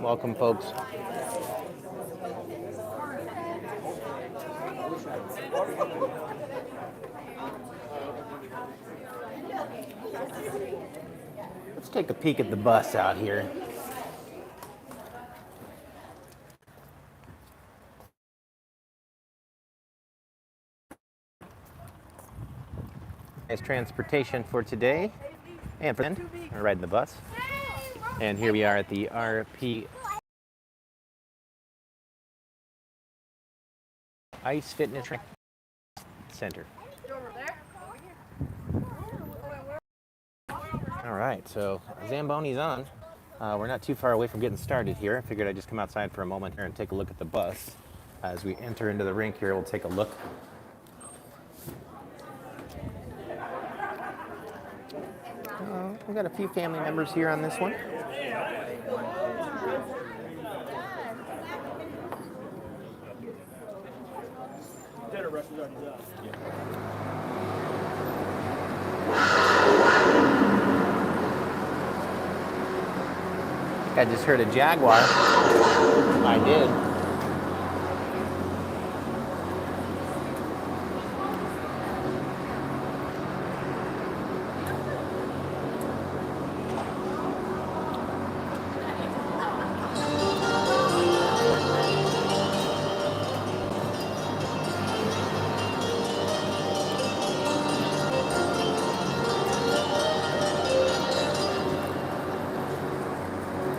Welcome, folks. Let's take a peek at the bus out here. Nice transportation for today and for then. We're riding the bus. And here we are at the RP Ice Fitness Center. All right, so Zamboni's on. We're not too far away from getting started here. I figured I'd just come outside for a moment here and take a look at the bus. As we enter into the rink here, we'll take a look. We've got a few family members here on this one. I just heard a Jaguar. I did.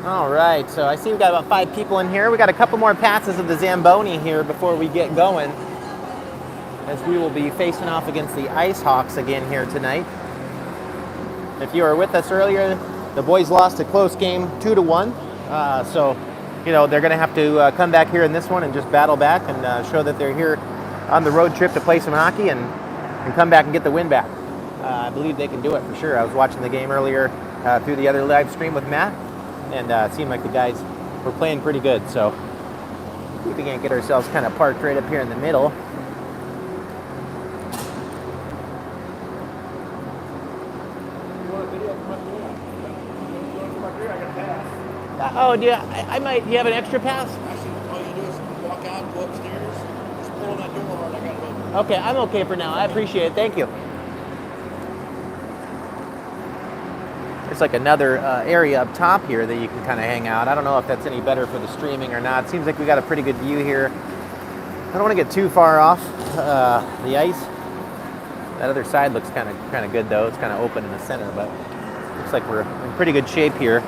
All right, so I see we've got about 5 people in here. We got a couple more passes of the Zamboni here before we get going, as we will be facing off against the Ice Hawks again here tonight. If you were with us earlier, the boys lost a close game 2-1. So, you know, they're going to have to come back here in this one and just battle back and show that they're here on the road trip to play some hockey and come back and get the win back. I believe they can do it for sure. I was watching the game earlier through the other live stream with Matt, and it seemed like the guys were playing pretty good. So see if we can't get ourselves kind of parked right up here in the middle. Oh, do you, I might. Do you have an extra pass? Actually, all you do is walk out, go upstairs, just pull on that door, and I got it open. Okay, I'm okay for now. I appreciate it. Thank you. There's like another area up top here that you can kind of hang out. I don't know if that's any better for the streaming or not. It seems like we got a pretty good view here. I don't want to get too far off the ice. That other side looks kind of good though. It's kind of open in the center, but looks like we're in pretty good shape here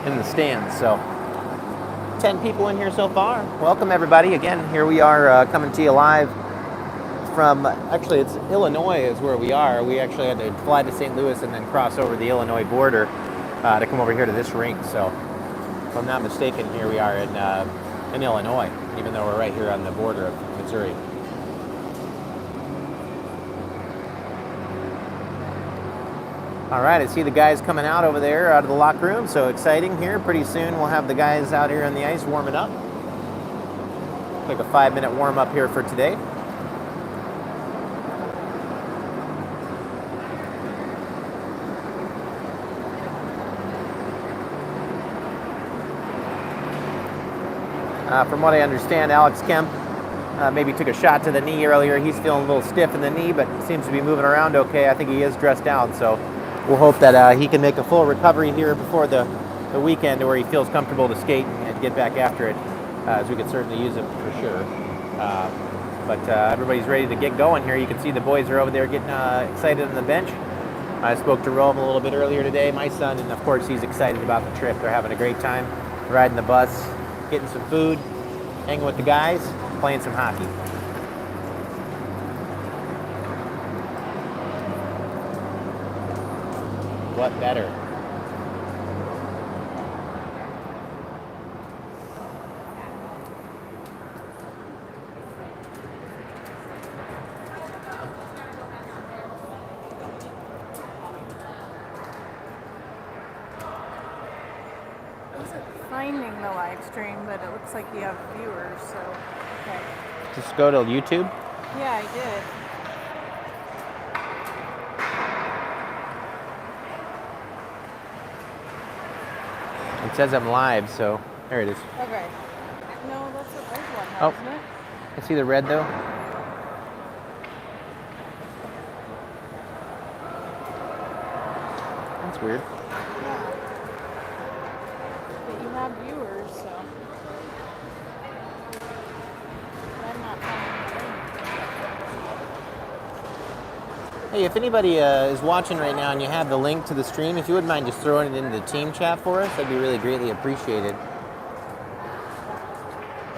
in the stands. So 10 people in here so far. Welcome everybody. Again, here we are coming to you live from, actually it's Illinois is where we are. We actually had to fly to St. Louis and then cross over the Illinois border to come over here to this rink. So if I'm not mistaken, here we are in Illinois, even though we're right here on the border of Missouri. All right, I see the guys coming out over there out of the locker room, so exciting here. Pretty soon we'll have the guys out here on the ice warming up. Like a 5-minute warm up here for today. From what I understand, Alex Kemp maybe took a shot to the knee earlier. He's feeling a little stiff in the knee, but seems to be moving around okay. I think he is dressed down, so we'll hope that he can make a full recovery here before the weekend, where he feels comfortable to skate and get back after it, as we could certainly use him for sure. But everybody's ready to get going here. You can see the boys are over there getting excited on the bench. I spoke to Rome a little bit earlier today, my son, and of course he's excited about the trip. They're having a great time riding the bus, getting some food, hanging with the guys, playing some hockey. What better? Finding the live stream, but it looks like you have viewers, so okay. Just go to YouTube. Yeah, I did. It says I'm live, so There it is. Okay. No, that's what there's one Oh. has, isn't it? I see the red though. That's weird. Yeah. But you have viewers, so. I'm not finding the link. Hey, if anybody is watching right now and you have the link to the stream, if you wouldn't mind just throwing it into the team chat for us, that'd be really greatly appreciated.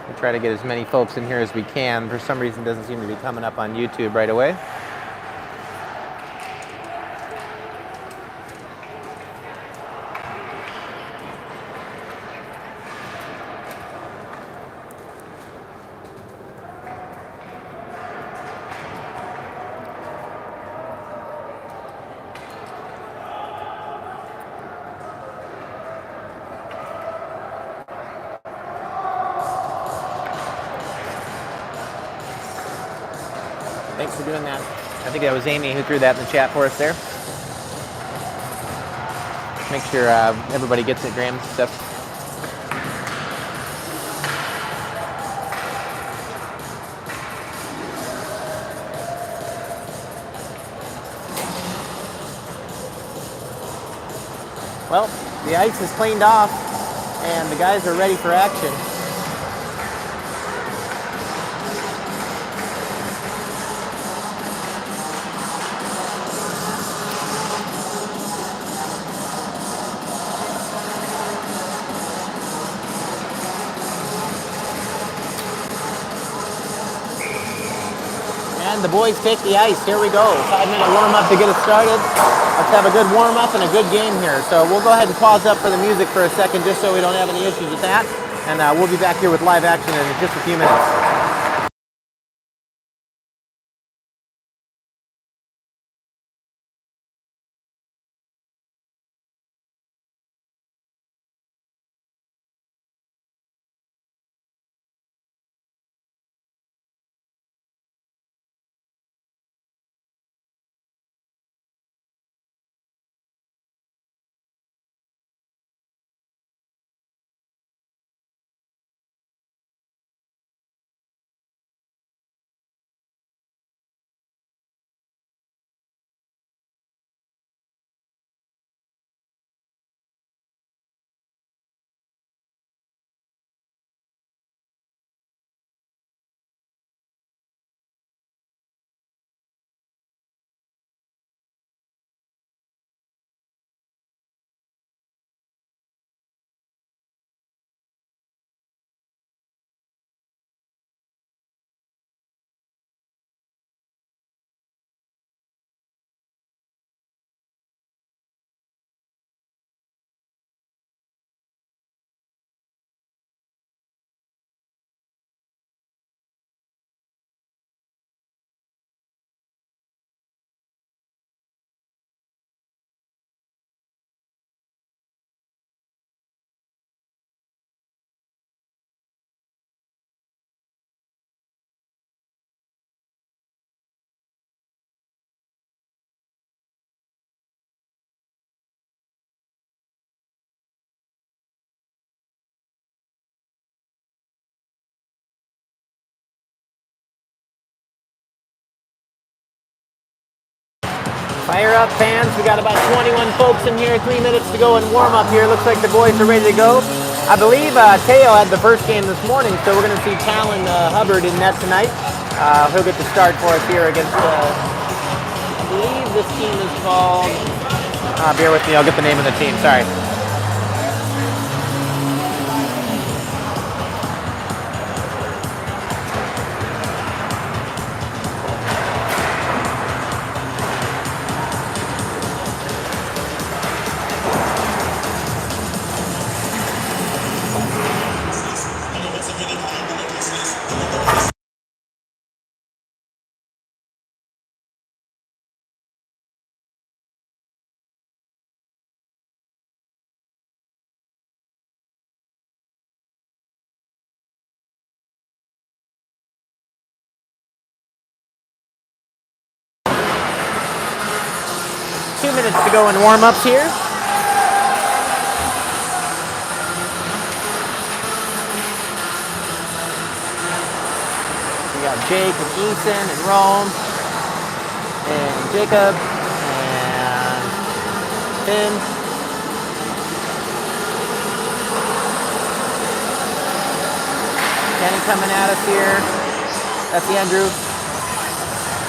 We try to get as many folks in here as we can. For some reason, it doesn't seem to be coming up on YouTube right away. Thanks for doing that. I think that was Amy who threw that in the chat for us there. Make sure everybody gets it, Graham, stuff. Well, the ice is cleaned off and the guys are ready for action. And the boys take the ice. Here we go. 5-minute warm-up to get us started. Let's have a good warm-up and a good game here. So we'll go ahead and pause up for the music for a second just so we don't have any issues with that. And we'll be back here with live action in just a few minutes. Fire up, fans. We got about 21 folks in here. 3 minutes to go in warm up here. Looks like the boys are ready to go. I believe Teo had the first game this morning, so we're going to see Talon Hubbard in net tonight. He'll get the start for us here against, I believe this team is called, bear with me, I'll get the name of the team, sorry. 2 minutes to go in warm-ups here. Jake and Eason and Rome and Jacob and Finn. Kenny coming at us here. That's Andrew.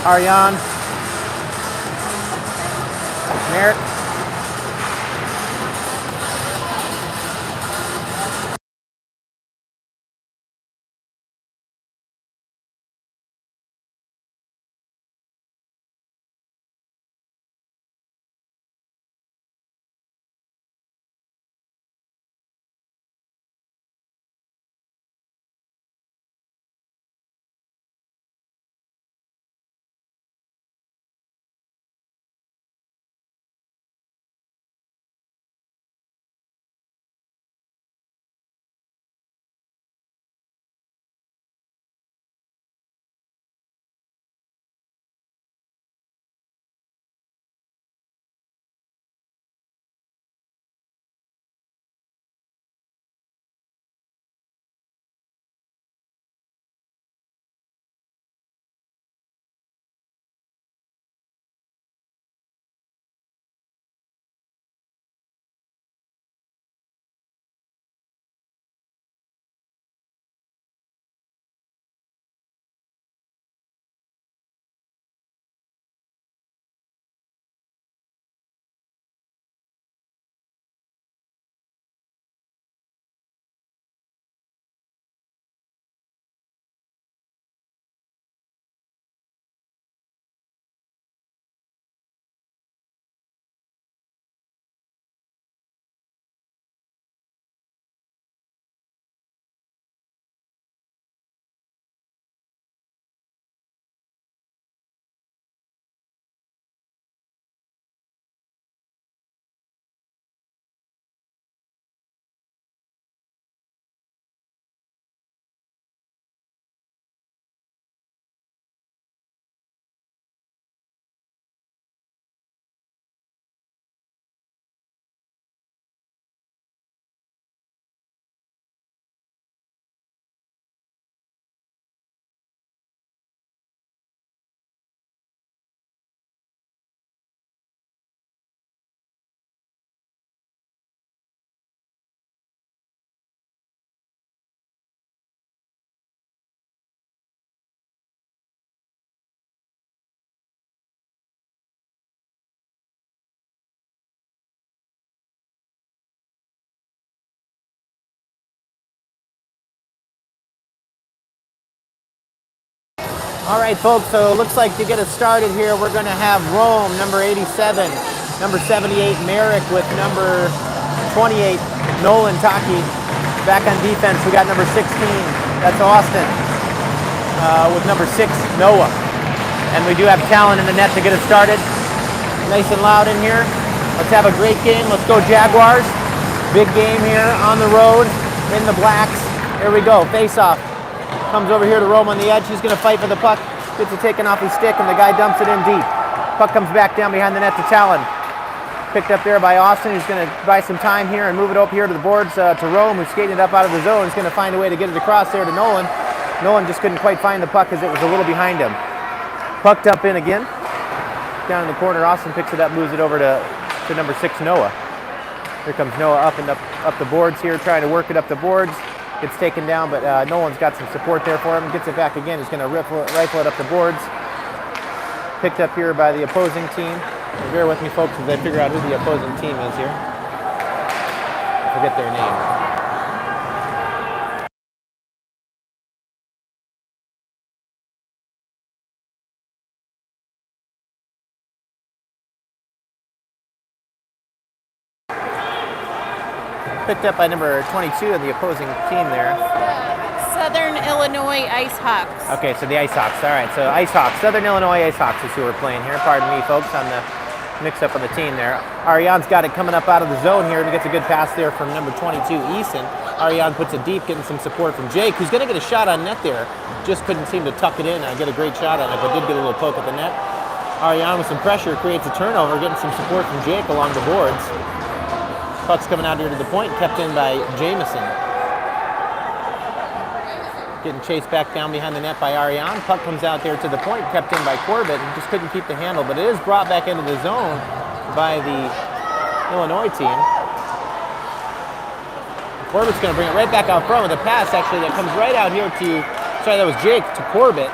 Ariane. Merrick. All right, folks, so it looks like to get us started here, we're going to have Rome, number 87, number 78, Merrick with number 28, Nolan Taki. Back on defense, we got number 16, that's Austin, with number 6, Noah. And we do have talent in the net to get us started. Nice and loud in here. Let's have a great game. Let's go Jaguars. Big game here on the road in the blacks. Here we go, face off. Comes over here to Rome on the edge. He's going to fight for the puck. Gets it taken off his stick, and the guy dumps it in deep. Puck comes back down behind the net to Talon. Picked up there by Austin. He's going to buy some time here and move it up here to the boards to Rome, who's skating it up out of the zone. He's going to find a way to get it across there to Nolan. Nolan just couldn't quite find the puck because it was a little behind him. Pucked up in again. Down in the corner, Austin picks it up, moves it over to number 6, Noah. Here comes Noah up the boards here, trying to work it up the boards. Gets taken down, but Nolan's got some support there for him. Gets it back again. He's going to rifle it up the boards. Picked up here by the opposing team. And bear with me, folks, as I figure out who the opposing team is here. I forget their name. Picked up by number 22 on the opposing team there. Southern Illinois Ice Hawks. Okay, so the Ice Hawks. All right, so Ice Hawks, Southern Illinois Ice Hawks is who we're playing here. Pardon me, folks, on the mix-up on the team there. Ariane's got it coming up out of the zone here, and he gets a good pass there from number 22, Eason. Ariane puts it deep, getting some support from Jake, who's going to get a shot on net there. Just couldn't seem to tuck it in. Get a great shot on it, but did get a little poke at the net. Ariane with some pressure creates a turnover, getting some support from Jake along the boards. Puck's coming out here to the point, kept in by Jameson. Getting chased back down behind the net by Ariane. Puck comes out there to the point, kept in by Corbett, and just couldn't keep the handle. But it is brought back into the zone by the Illinois team. Corbett's going to bring it right back out front with a pass, actually, that comes right out here to, sorry, that was Jake, to Corbett,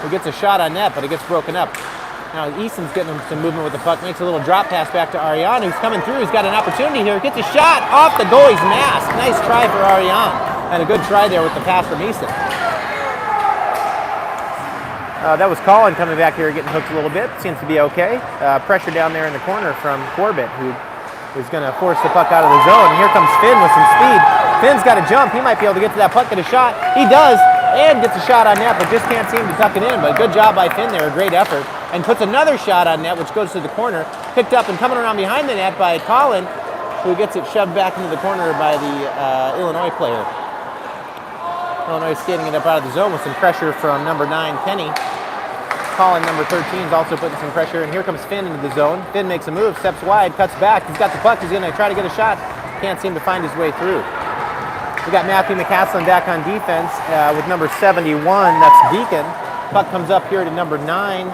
who gets a shot on net, but it gets broken up. Now Easton's getting some movement with the puck, makes a little drop pass back to Ariane, who's coming through. He's got an opportunity here, gets a shot off the goalie's mask. Nice try for Ariane, and a good try there with the pass from Easton. That was Colin coming back here, getting hooked a little bit. Seems to be okay. Pressure down there in the corner from Corbett, who is going to force the puck out of the zone. And here comes Finn with some speed. Finn's got to jump. He might be able to get to that puck, get a shot. He does, and gets a shot on net, but just can't seem to tuck it in. But good job by Finn there, a great effort. And puts another shot on net, which goes to the corner. Picked up and coming around behind the net by Colin, who gets it shoved back into the corner by the Illinois player. Illinois skating it up out of the zone with some pressure from number 9, Kenny. Colin, number 13, is also putting some pressure. And here comes Finn into the zone. Finn makes a move, steps wide, cuts back. He's got the puck. He's going to try to get a shot. Can't seem to find his way through. We got Matthew McCaslin back on defense with number 71. That's Deacon. Puck comes up here to number 9,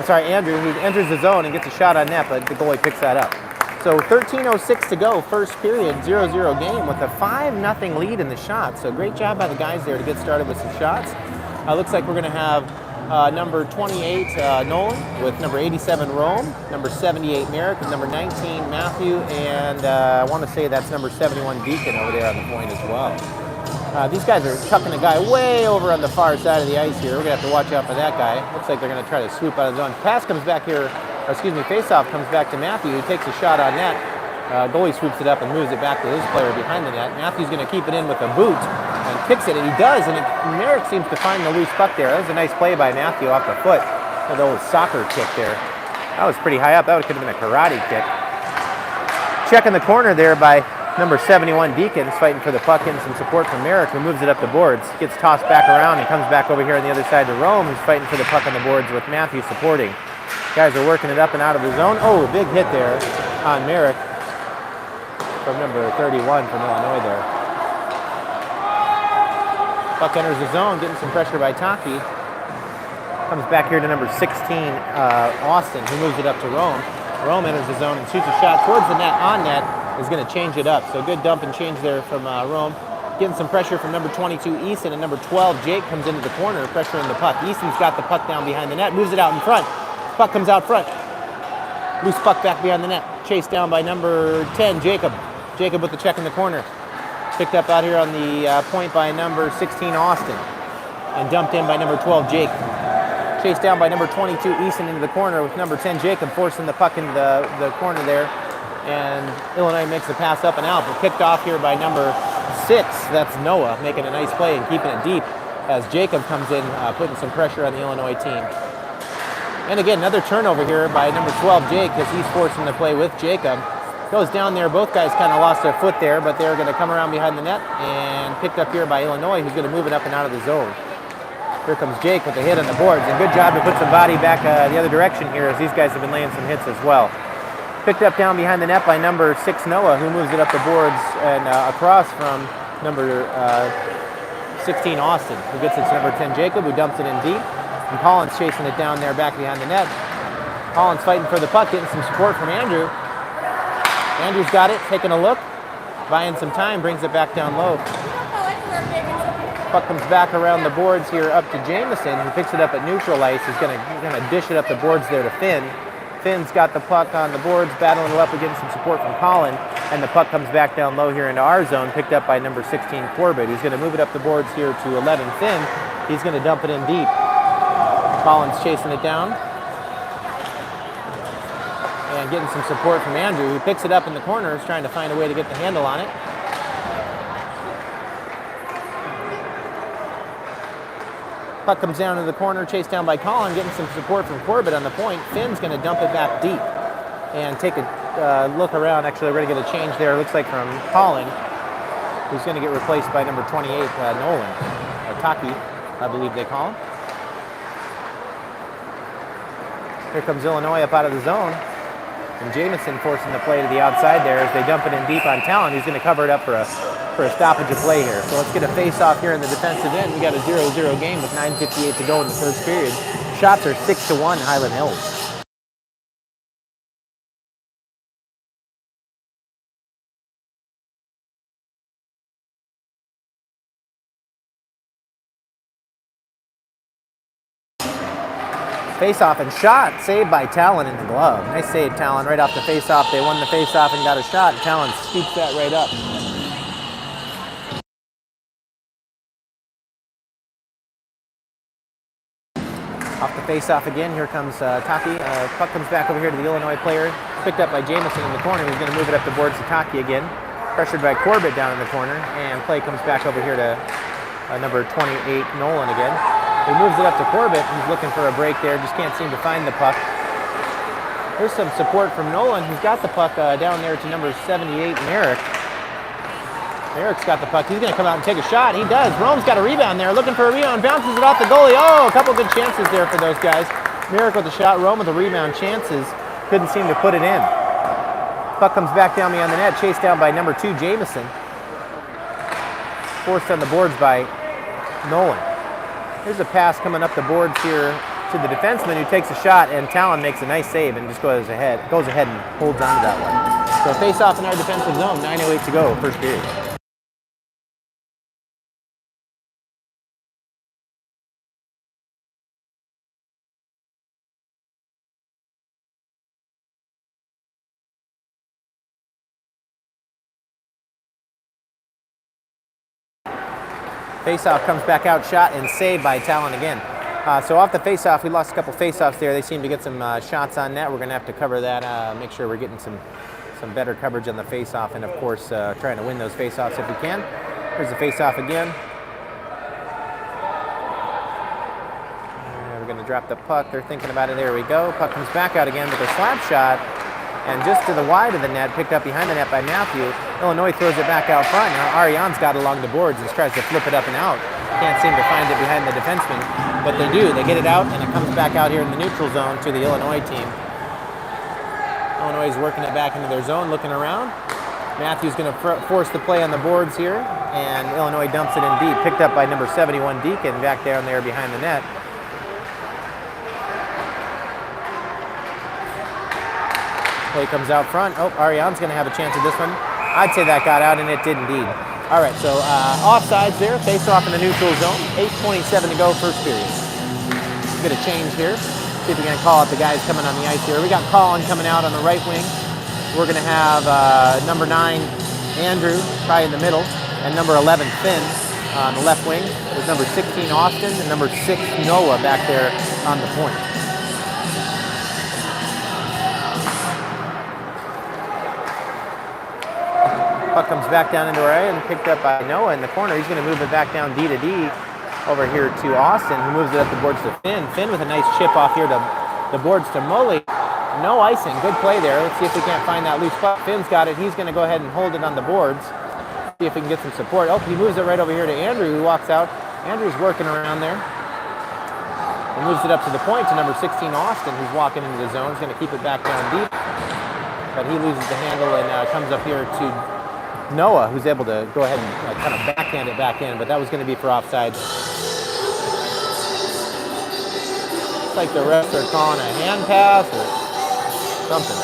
Andrew, who enters the zone and gets a shot on net, but the goalie picks that up. So 13:06 to go, first period, 0-0 game with a 5-0 lead in the shots. So great job by the guys there to get started with some shots. Looks like we're going to have number 28, Nolan, with number 87, Rome, number 78, Merrick, with number 19, Matthew, and I want to say that's number 71, Deacon, over there on the point as well. These guys are chucking a guy way over on the far side of the ice here. We're going to have to watch out for that guy. Looks like they're going to try to swoop out of the zone. Pass comes back here, face-off comes back to Matthew, who takes a shot on net. Goalie swoops it up and moves it back to his player behind the net. Matthew's going to keep it in with a boot and kicks it, and he does, and Merrick seems to find the loose puck there. That was a nice play by Matthew off the foot. The old soccer kick there. That was pretty high up. That could have been a karate kick. Checking the corner there by number 71, Deacon, is fighting for the puck, and some support from Merrick, who moves it up the boards. Gets tossed back around and comes back over here on the other side to Rome, who's fighting for the puck on the boards with Matthew supporting. Guys are working it up and out of the zone. Oh, big hit there on Merrick from number 31 from Illinois there. Puck enters the zone, getting some pressure by Taki. Comes back here to number 16, Austin, who moves it up to Rome. Rome enters the zone and shoots a shot towards the net, on net, is going to change it up. So good dump and change there from Rome. Getting some pressure from number 22, Easton, and number 12, Jake, comes into the corner, pressuring the puck. Easton's got the puck down behind the net, moves it out in front. Puck comes out front. Loose puck back behind the net. Chased down by number 10, Jacob. Jacob with the check in the corner. Picked up out here on the point by number 16, Austin. And dumped in by number 12, Jake. Chased down by number 22, Easton, into the corner with number 10, Jacob, forcing the puck into the corner there. And Illinois makes the pass up and out, but picked off here by number 6. That's Noah, making a nice play and keeping it deep as Jacob comes in, putting some pressure on the Illinois team. And again, another turnover here by number 12, Jake, as he's forcing the play with Jacob. Goes down there. Both guys kind of lost their foot there, but they're going to come around behind the net and picked up here by Illinois, who's going to move it up and out of the zone. Here comes Jake with a hit on the boards, and good job to put some body back the other direction here, as these guys have been laying some hits as well. Picked up down behind the net by number 6, Noah, who moves it up the boards and across from number 16, Austin, who gets it to number 10, Jacob, who dumps it in deep. And Collins chasing it down there back behind the net. Collins fighting for the puck, getting some support from Andrew. Andrew's got it, taking a look, buying some time, brings it back down low. Puck comes back around the boards here up to Jameson, who picks it up at neutral ice. He's going to dish it up the boards there to Finn. Finn's got the puck on the boards, battling it up, getting some support from Colin, and the puck comes back down low here into our zone, picked up by number 16, Corbett, who's going to move it up the boards here to 11, Finn. He's going to dump it in deep. Collins chasing it down. And getting some support from Andrew, who picks it up in the corners, trying to find a way to get the handle on it. Puck comes down to the corner, chased down by Colin, getting some support from Corbett on the point. Finn's going to dump it back deep and take a look around. Actually, we're going to get a change there, looks like from Colin, who's going to get replaced by number 28, Nolan, or Taki, I believe they call him. Here comes Illinois up out of the zone. And Jameson forcing the play to the outside there as they dump it in deep on Talon, who's going to cover it up for a for a stoppage of play here. So let's get a face-off here in the defensive end. We got a 0-0 game with 9:58 to go in the first period. Shots are 6-1 Highland Hills. Face-off and shot, saved by Talon in the glove. Nice save, Talon, right off the face-off. They won the face-off and got a shot. Talon scoops that right up. Off the face-off again, here comes Taki. Puck comes back over here to the Illinois player. Picked up by Jamison in the corner, who's going to move it up the boards to Taki again. Pressured by Corbett down in the corner, and play comes back over here to number 28, Nolan again. He moves it up to Corbett, who's looking for a break there, just can't seem to find the puck. There's some support from Nolan, who's got the puck down there to number 78, Merrick. Merrick's got the puck. He's going to come out and take a shot. He does. Rome's got a rebound there, looking for a rebound, bounces it off the goalie. Oh, a couple good chances there for those guys. Merrick with the shot, Rome with the rebound chances. Couldn't seem to put it in. Puck comes back down beyond the net, chased down by number 2, Jamison. Forced on the boards by Nolan. Here's a pass coming up the boards here to the defenseman who takes a shot, and Talon makes a nice save and just goes ahead and holds on to that one. So face off in our defensive zone, 9:08 to go, first period. Face-off comes back out, shot and saved by Talon again. So off the face-off, we lost a couple face-offs there. They seem to get some shots on net. We're going to have to cover that, make sure we're getting some better coverage on the face-off, and of course trying to win those face-offs if we can. Here's the face-off again. We're going to drop the puck. They're thinking about it. There we go. Puck comes back out again with a slap shot. And just to the wide of the net, picked up behind the net by Matthew. Illinois throws it back out front. Now Ariane's got along the boards and tries to flip it up and out. Can't seem to find it behind the defenseman, but they do. They get it out, and it comes back out here in the neutral zone to the Illinois team. Illinois is working it back into their zone, looking around. Matthew's going to force the play on the boards here, and Illinois dumps it in deep. Picked up by number 71, Deacon, back down there behind the net. Play comes out front. Oh, Ariane's going to have a chance at this one. I'd say that got out, and it did indeed. All right, so offsides there. Face off in the neutral zone. 8:27 to go, first period. Get a change here. See if we can call out the guys coming on the ice here. We got Colin coming out on the right wing. We're going to have number 9, Andrew, probably in the middle, and number 11, Finn, on the left wing. With number 16, Austin, and number 6, Noah, back there on the point. Puck comes back down into our area and picked up by Noah in the corner. He's going to move it back down D to D over here to Austin, who moves it up the boards to Finn. Finn with a nice chip off here to the boards to Mully. No icing. Good play there. Let's see if we can't find that loose puck. Finn's got it. He's going to go ahead and hold it on the boards. See if we can get some support. Oh, he moves it right over here to Andrew, who walks out. Andrew's working around there. He moves it up to the point to number 16, Austin, who's walking into the zone. He's going to keep it back down deep. But he loses the handle and comes up here to Noah, who's able to go ahead and kind of backhand it back in, but that was going to be for offside. It's like the refs are calling a hand pass or something.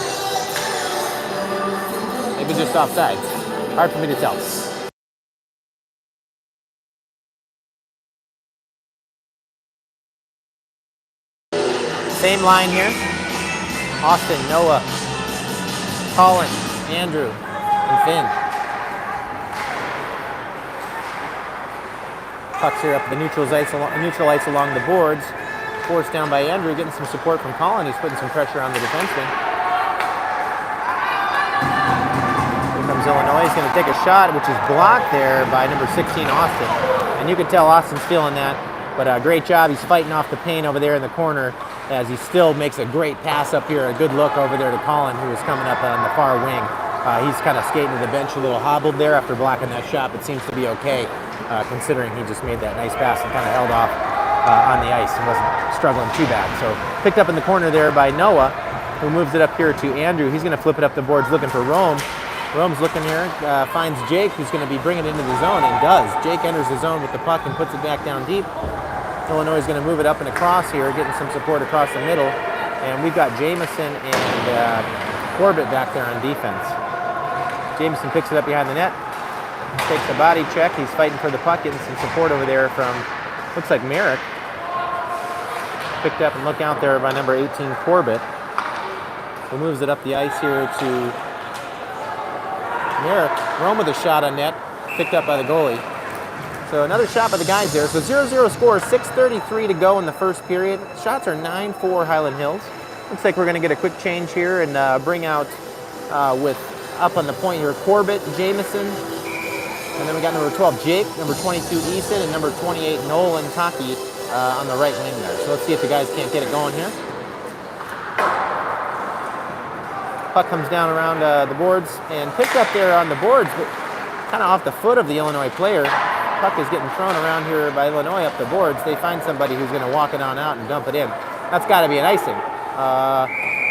Maybe just offsides. Hard for me to tell. Same line here. Austin, Noah, Colin, Andrew, and Finn. Pucks here up the neutral ice along the boards. Forced down by Andrew, getting some support from Colin. He's putting some pressure on the defenseman. Here comes Illinois. He's going to take a shot, which is blocked there by number 16, Austin. And you can tell Austin's feeling that. But a great job. He's fighting off the pain over there in the corner as he still makes a great pass up here. A good look over there to Colin, who is coming up on the far wing. He's kind of skating to the bench a little hobbled there after blocking that shot, but seems to be okay. Considering he just made that nice pass and kind of held off on the ice and wasn't struggling too bad. So picked up in the corner there by Noah, who moves it up here to Andrew. He's going to flip it up the boards looking for Rome. Rome's looking here, finds Jake, who's going to be bringing it into the zone, and does. Jake enters the zone with the puck and puts it back down deep. Illinois is going to move it up and across here, getting some support across the middle. And we've got Jamison and Corbett back there on defense. Jamison picks it up behind the net, takes a body check. He's fighting for the puck, getting some support over there from, looks like Merrick. Picked up and look out there by number 18, Corbett, who moves it up the ice here to Merrick. Rome with a shot on net, picked up by the goalie. So another shot by the guys there. So 0-0 score, 6:33 to go in the first period. Shots are 9-4 Highland Hills. Looks like we're going to get a quick change here and bring out with up on the point here Corbett, Jamison, and then we got number 12 Jake, number 22 Eason, and number 28 Nolan Taki on the right wing there. So let's see if the guys can't get it going here. Puck comes down around the boards and picked up there on the boards, but kind of off the foot of the Illinois player. Puck is getting thrown around here by Illinois up the boards. They find somebody who's going to walk it on out and dump it in. That's got to be an icing.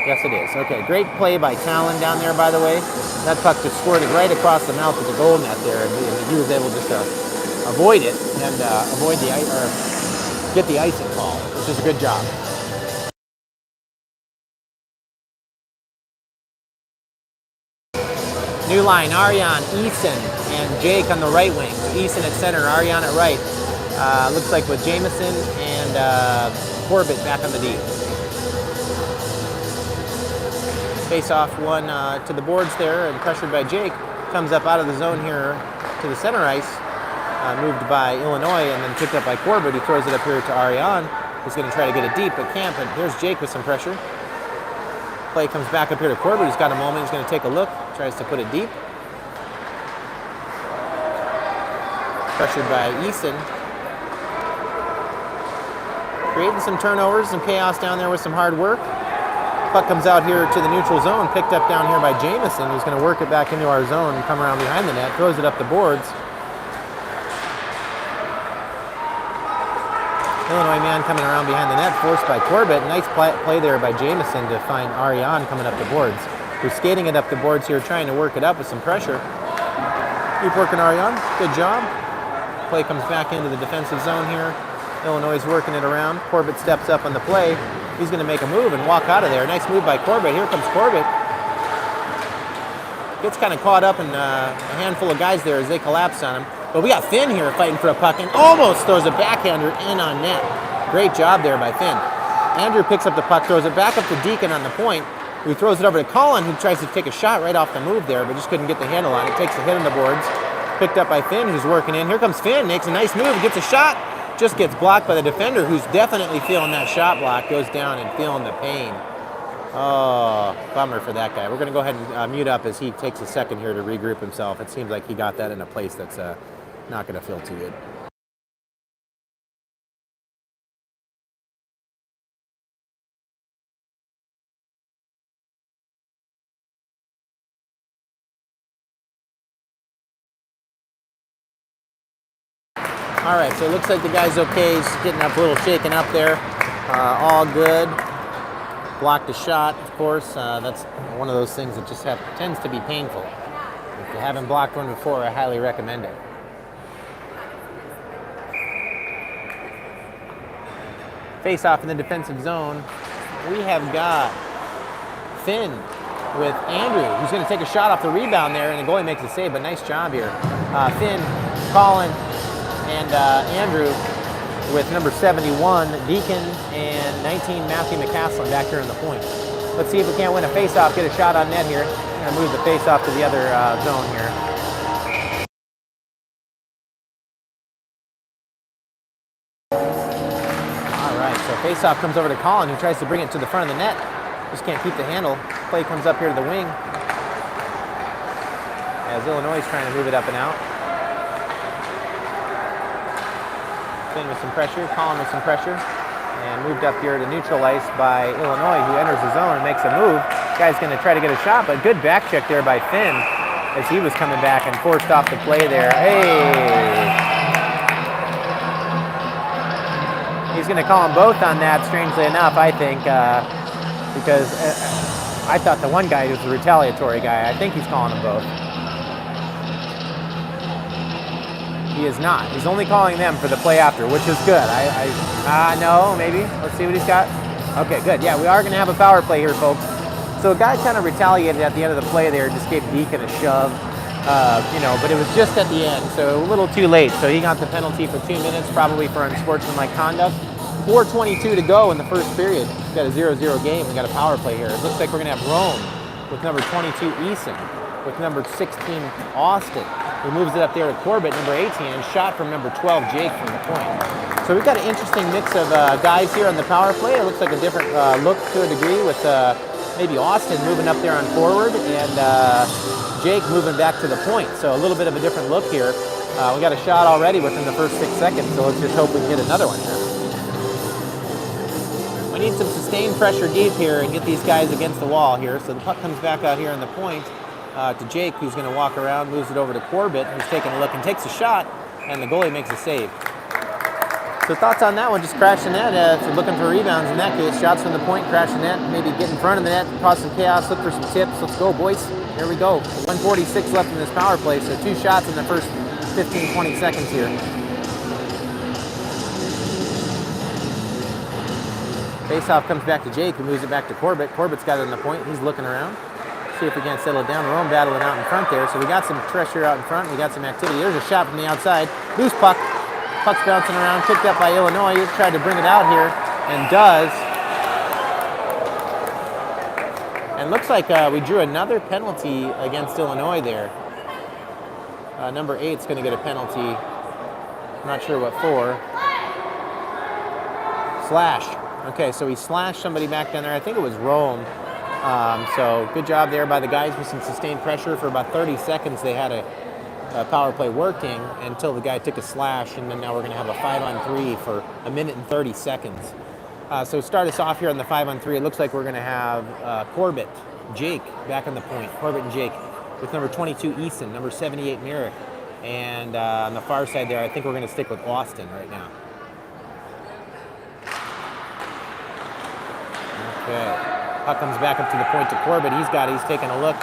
Yes, it is. Okay, great play by Talon down there, by the way. That puck just squirted right across the mouth of the goal net there, and he was able just to avoid it and avoid the or get the icing call, which is a good job. New line, Ariane, Eason, and Jake on the right wing. Eason at center, Ariane at right. Looks like with Jamison and Corbett back on the D. Face off one to the boards there and pressured by Jake. Comes up out of the zone here to the center ice. Moved by Illinois and then picked up by Corbett, who throws it up here to Ariane. He's going to try to get it deep, but can't. And here's Jake with some pressure. Play comes back up here to Corbett. He's got a moment. He's going to take a look. Tries to put it deep. Pressured by Eason. Creating some turnovers, some chaos down there with some hard work. Puck comes out here to the neutral zone, picked up down here by Jamison, who's going to work it back into our zone and come around behind the net, throws it up the boards. Illinois man coming around behind the net, forced by Corbett. Nice play there by Jamison to find Ariane coming up the boards. Who's skating it up the boards here, trying to work it up with some pressure. Keep working, Ariane. Good job. Play comes back into the defensive zone here. Illinois is working it around. Corbett steps up on the play. He's going to make a move and walk out of there. Nice move by Corbett. Here comes Corbett. Gets kind of caught up in a handful of guys there as they collapse on him. But we got Finn here fighting for a puck and almost throws a backhander in on net. Great job there by Finn. Andrew picks up the puck, throws it back up to Deacon on the point, who throws it over to Colin, who tries to take a shot right off the move there, but just couldn't get the handle on it. Takes a hit on the boards. Picked up by Finn, who's working in. Here comes Finn, makes a nice move, gets a shot. Just gets blocked by the defender, who's definitely feeling that shot block, goes down and feeling the pain. Oh, bummer for that guy. We're going to go ahead and mute up as he takes a second here to regroup himself. It seems like he got that in a place that's not going to feel too good. All right, so it looks like the guy's okay. He's getting up a little shaken up there. All good. Blocked a shot, of course. That's one of those things that just tends to be painful. If you haven't blocked one before, I highly recommend it. Face off in the defensive zone. We have got Finn with Andrew, who's going to take a shot off the rebound there, and the goalie makes a save, but nice job here. Finn, Colin, and Andrew with number 71, Deacon, and 19, Matthew McCaslin back here on the point. Let's see if we can't win a face-off, get a shot on net here. I'm going to move the face-off to the other zone here. All right, so face-off comes over to Colin, who tries to bring it to the front of the net. Just can't keep the handle. Play comes up here to the wing, as Illinois is trying to move it up and out. Finn with some pressure, Colin with some pressure, and moved up here to neutral ice by Illinois, who enters the zone and makes a move. Guy's going to try to get a shot, but good back check there by Finn as he was coming back and forced off the play there. Hey! He's going to call them both on that, strangely enough, I think, because I thought the one guy was the retaliatory guy. I think he's calling them both. He is not. He's only calling them for the play after, which is good. No, maybe. Let's see what he's got. Okay, good. Yeah, we are going to have a power play here, folks. So a guy kind of retaliated at the end of the play there, just gave Deacon a shove, but it was just at the end, so a little too late. So he got the penalty for 2 minutes, probably for unsportsmanlike conduct. 4:22 to go in the first period. We've got a 0-0 game. We got a power play here. It looks like we're going to have Rome with number 22, Eason, with number 16, Austin, who moves it up there to Corbett, number 18, and shot from number 12, Jake, from the point. So we've got an interesting mix of guys here on the power play. It looks like a different look to a degree with maybe Austin moving up there on forward and Jake moving back to the point. So a little bit of a different look here. We got a shot already within the first 6 seconds, so let's just hope we can get another one here. We need some sustained pressure deep here and get these guys against the wall here. So the puck comes back out here on the point to Jake, who's going to walk around, moves it over to Corbett, who's taking a look and takes a shot, and the goalie makes a save. So thoughts on that one? Just crash the net. If you're looking for rebounds in that case, shots from the point, crash the net, maybe get in front of the net, cause some chaos, look for some tips. Let's go, boys. Here we go. 1:46 left in this power play, so 2 shots in the first 15, 20 seconds here. Faceoff comes back to Jake, who moves it back to Corbett. Corbett's got it on the point. He's looking around. See if we can't settle it down. Rome battling out in front there. So we got some pressure out in front. We got some activity. There's a shot from the outside. Loose puck. Puck's bouncing around. Picked up by Illinois. He's tried to bring it out here and does. And looks like we drew another penalty against Illinois there. Number 8's going to get a penalty. I'm not sure what for. Slash. Okay, so he slashed somebody back down there. I think it was Rome. So good job there by the guys with some sustained pressure. For about 30 seconds, they had a power play working until the guy took a slash, and then now we're going to have a 5-on-3 for 1 minute and 30 seconds. So start us off here on the 5-on-3. It looks like we're going to have Corbett, Jake back on the point. Corbett and Jake with number 22, Eason, number 78, Merrick. And on the far side there, I think we're going to stick with Austin right now. Okay, puck comes back up to the point to Corbett. He's taking a look,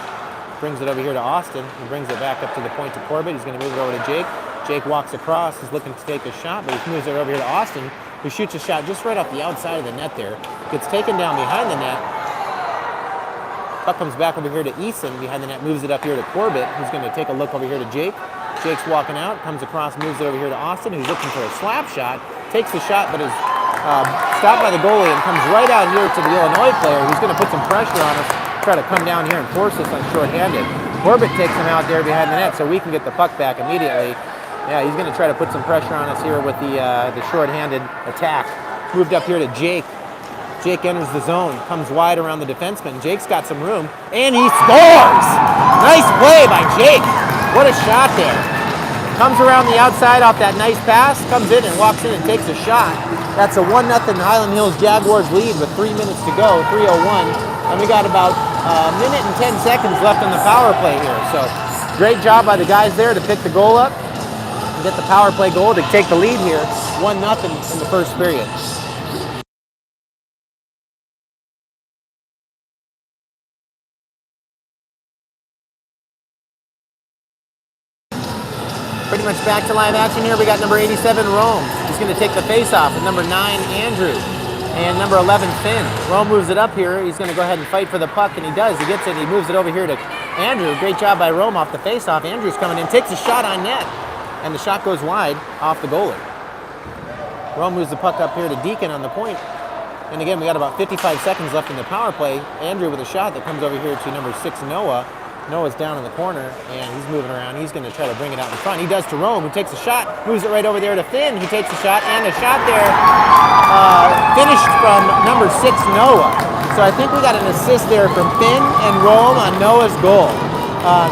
brings it over here to Austin. He brings it back up to the point to Corbett. He's going to move it over to Jake. Jake walks across, he's looking to take a shot, but he moves it over here to Austin, who shoots a shot just right off the outside of the net there. Gets taken down behind the net. Puck comes back over here to Eason behind the net, moves it up here to Corbett, who's going to take a look over here to Jake. Jake's walking out, comes across, moves it over here to Austin, who's looking for a slap shot. Takes the shot, but is stopped by the goalie and comes right out here to the Illinois player, who's going to put some pressure on us, try to come down here and force us on shorthanded. Corbett takes him out there behind the net so we can get the puck back immediately. Yeah, he's going to try to put some pressure on us here with the shorthanded attack. Moved up here to Jake. Jake enters the zone, comes wide around the defenseman. Jake's got some room, and he scores! Nice play by Jake. What a shot there. Comes around the outside off that nice pass, comes in and walks in and takes a shot. That's a 1-0 Highland Hills Jaguars lead with 3 minutes to go, 3:01. And we got about a minute and 10 seconds left on the power play here. So great job by the guys there to pick the goal up and get the power play goal to take the lead here, 1-0 in the first period. Pretty much back to live action here. We got number 87, Rome. He's going to take the face-off with number 9, Andrew, and number 11, Finn. Rome moves it up here. He's going to go ahead and fight for the puck, and he does. He gets it. He moves it over here to Andrew. Great job by Rome off the face-off. Andrew's coming in, takes a shot on net, and the shot goes wide off the goalie. Rome moves the puck up here to Deacon on the point. And again, we got about 55 seconds left in the power play. Andrew with a shot that comes over here to number 6, Noah. Noah's down in the corner, and he's moving around. He's going to try to bring it out in front. He does to Rome, who takes a shot, moves it right over there to Finn, who takes a shot, and a shot there finished from number 6, Noah. So I think we got an assist there from Finn and Rome on Noah's goal.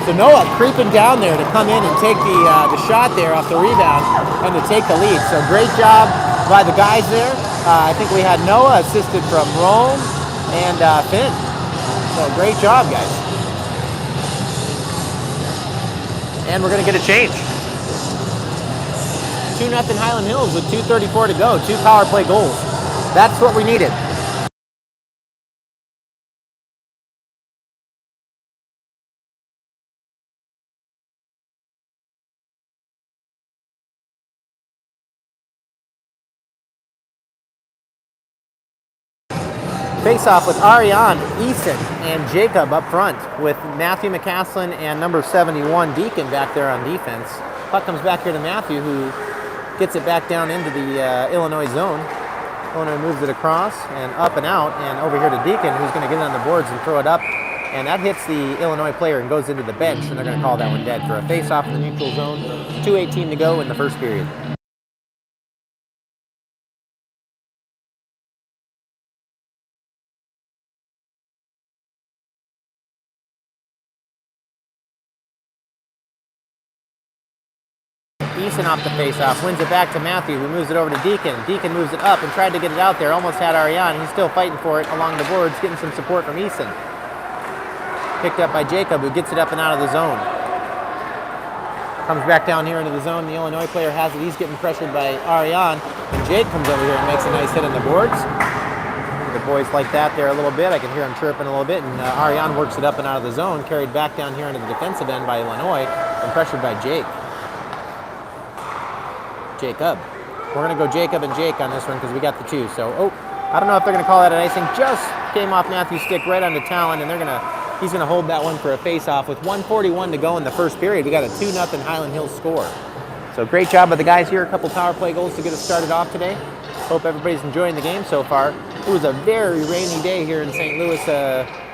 So Noah creeping down there to come in and take the shot there off the rebound and to take the lead. So great job by the guys there. I think we had Noah assisted from Rome and Finn. So great job, guys. And we're going to get a change. 2-0 Highland Hills with 2:34 to go. 2 power play goals. That's what we needed. Face off with Ariane, Eason, and Jacob up front with Matthew McCaslin and number 71 Deacon back there on defense. Puck comes back here to Matthew, who gets it back down into the Illinois zone. Illinois moves it across and up and out, and over here to Deacon, who's going to get it on the boards and throw it up. And that hits the Illinois player and goes into the bench, and they're going to call that one dead for a face-off in the neutral zone. 2:18 to go in the first period. Eason off the face-off, wins it back to Matthew, who moves it over to Deacon. Deacon moves it up and tried to get it out there, almost had Ariane. He's still fighting for it along the boards, getting some support from Eason. Picked up by Jacob, who gets it up and out of the zone. Comes back down here into the zone. The Illinois player has it. He's getting pressured by Ariane. And Jake comes over here and makes a nice hit on the boards. The boys like that there a little bit. I can hear him chirping a little bit. And Ariane works it up and out of the zone, carried back down here into the defensive end by Illinois, and pressured by Jake. Jacob. We're going to go Jacob and Jake on this one because we got the two. So, I don't know if they're going to call that an icing. Just came off Matthew's stick right onto Talon, and he's going to hold that one for a face-off with 1:41 to go in the first period. We got a 2-0 Highland Hills score. So great job by the guys here. A couple power play goals to get us started off today. Hope everybody's enjoying the game so far. It was a very rainy day here in St. Louis,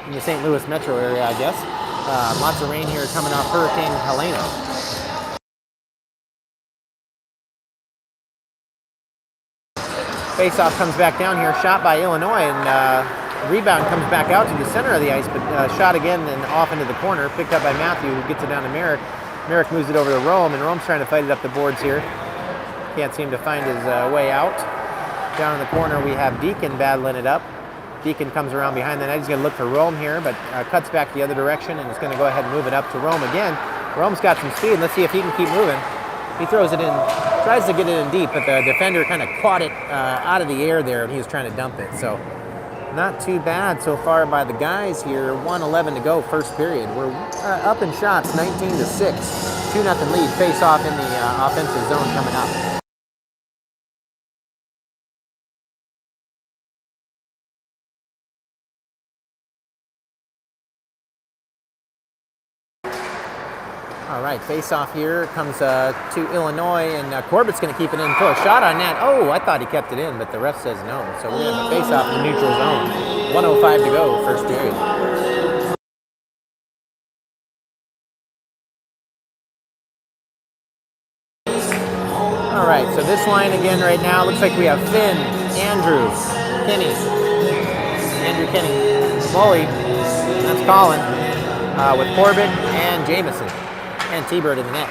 in the St. Louis metro area, I guess. Lots of rain here coming off Hurricane Helena. Face-off comes back down here, shot by Illinois, and rebound comes back out to the center of the ice, but shot again and off into the corner, picked up by Matthew, who gets it down to Merrick. Merrick moves it over to Rome, and Rome's trying to fight it up the boards here. Can't seem to find his way out. Down in the corner, we have Deacon battling it up. Deacon comes around behind the net. He's going to look for Rome here, but cuts back the other direction, and is going to go ahead and move it up to Rome again. Rome's got some speed. Let's see if he can keep moving. He throws it in, tries to get it in deep, but the defender kind of caught it out of the air there, and he was trying to dump it. So not too bad so far by the guys here. 1:11 to go, first period. We're up in shots, 19-6. 2-0 lead, face off in the offensive zone coming up. All right, face-off here comes to Illinois, and Corbett's going to keep it in. Throw a shot on that. Oh, I thought he kept it in, but the ref says no. So we're going to have a face-off in the neutral zone. 1:05 to go, first period. All right, so this line again right now, looks like we have Finn, Andrew, Kenny, Molly, that's Colin, with Corbett and Jamison. And T-Bird in the net.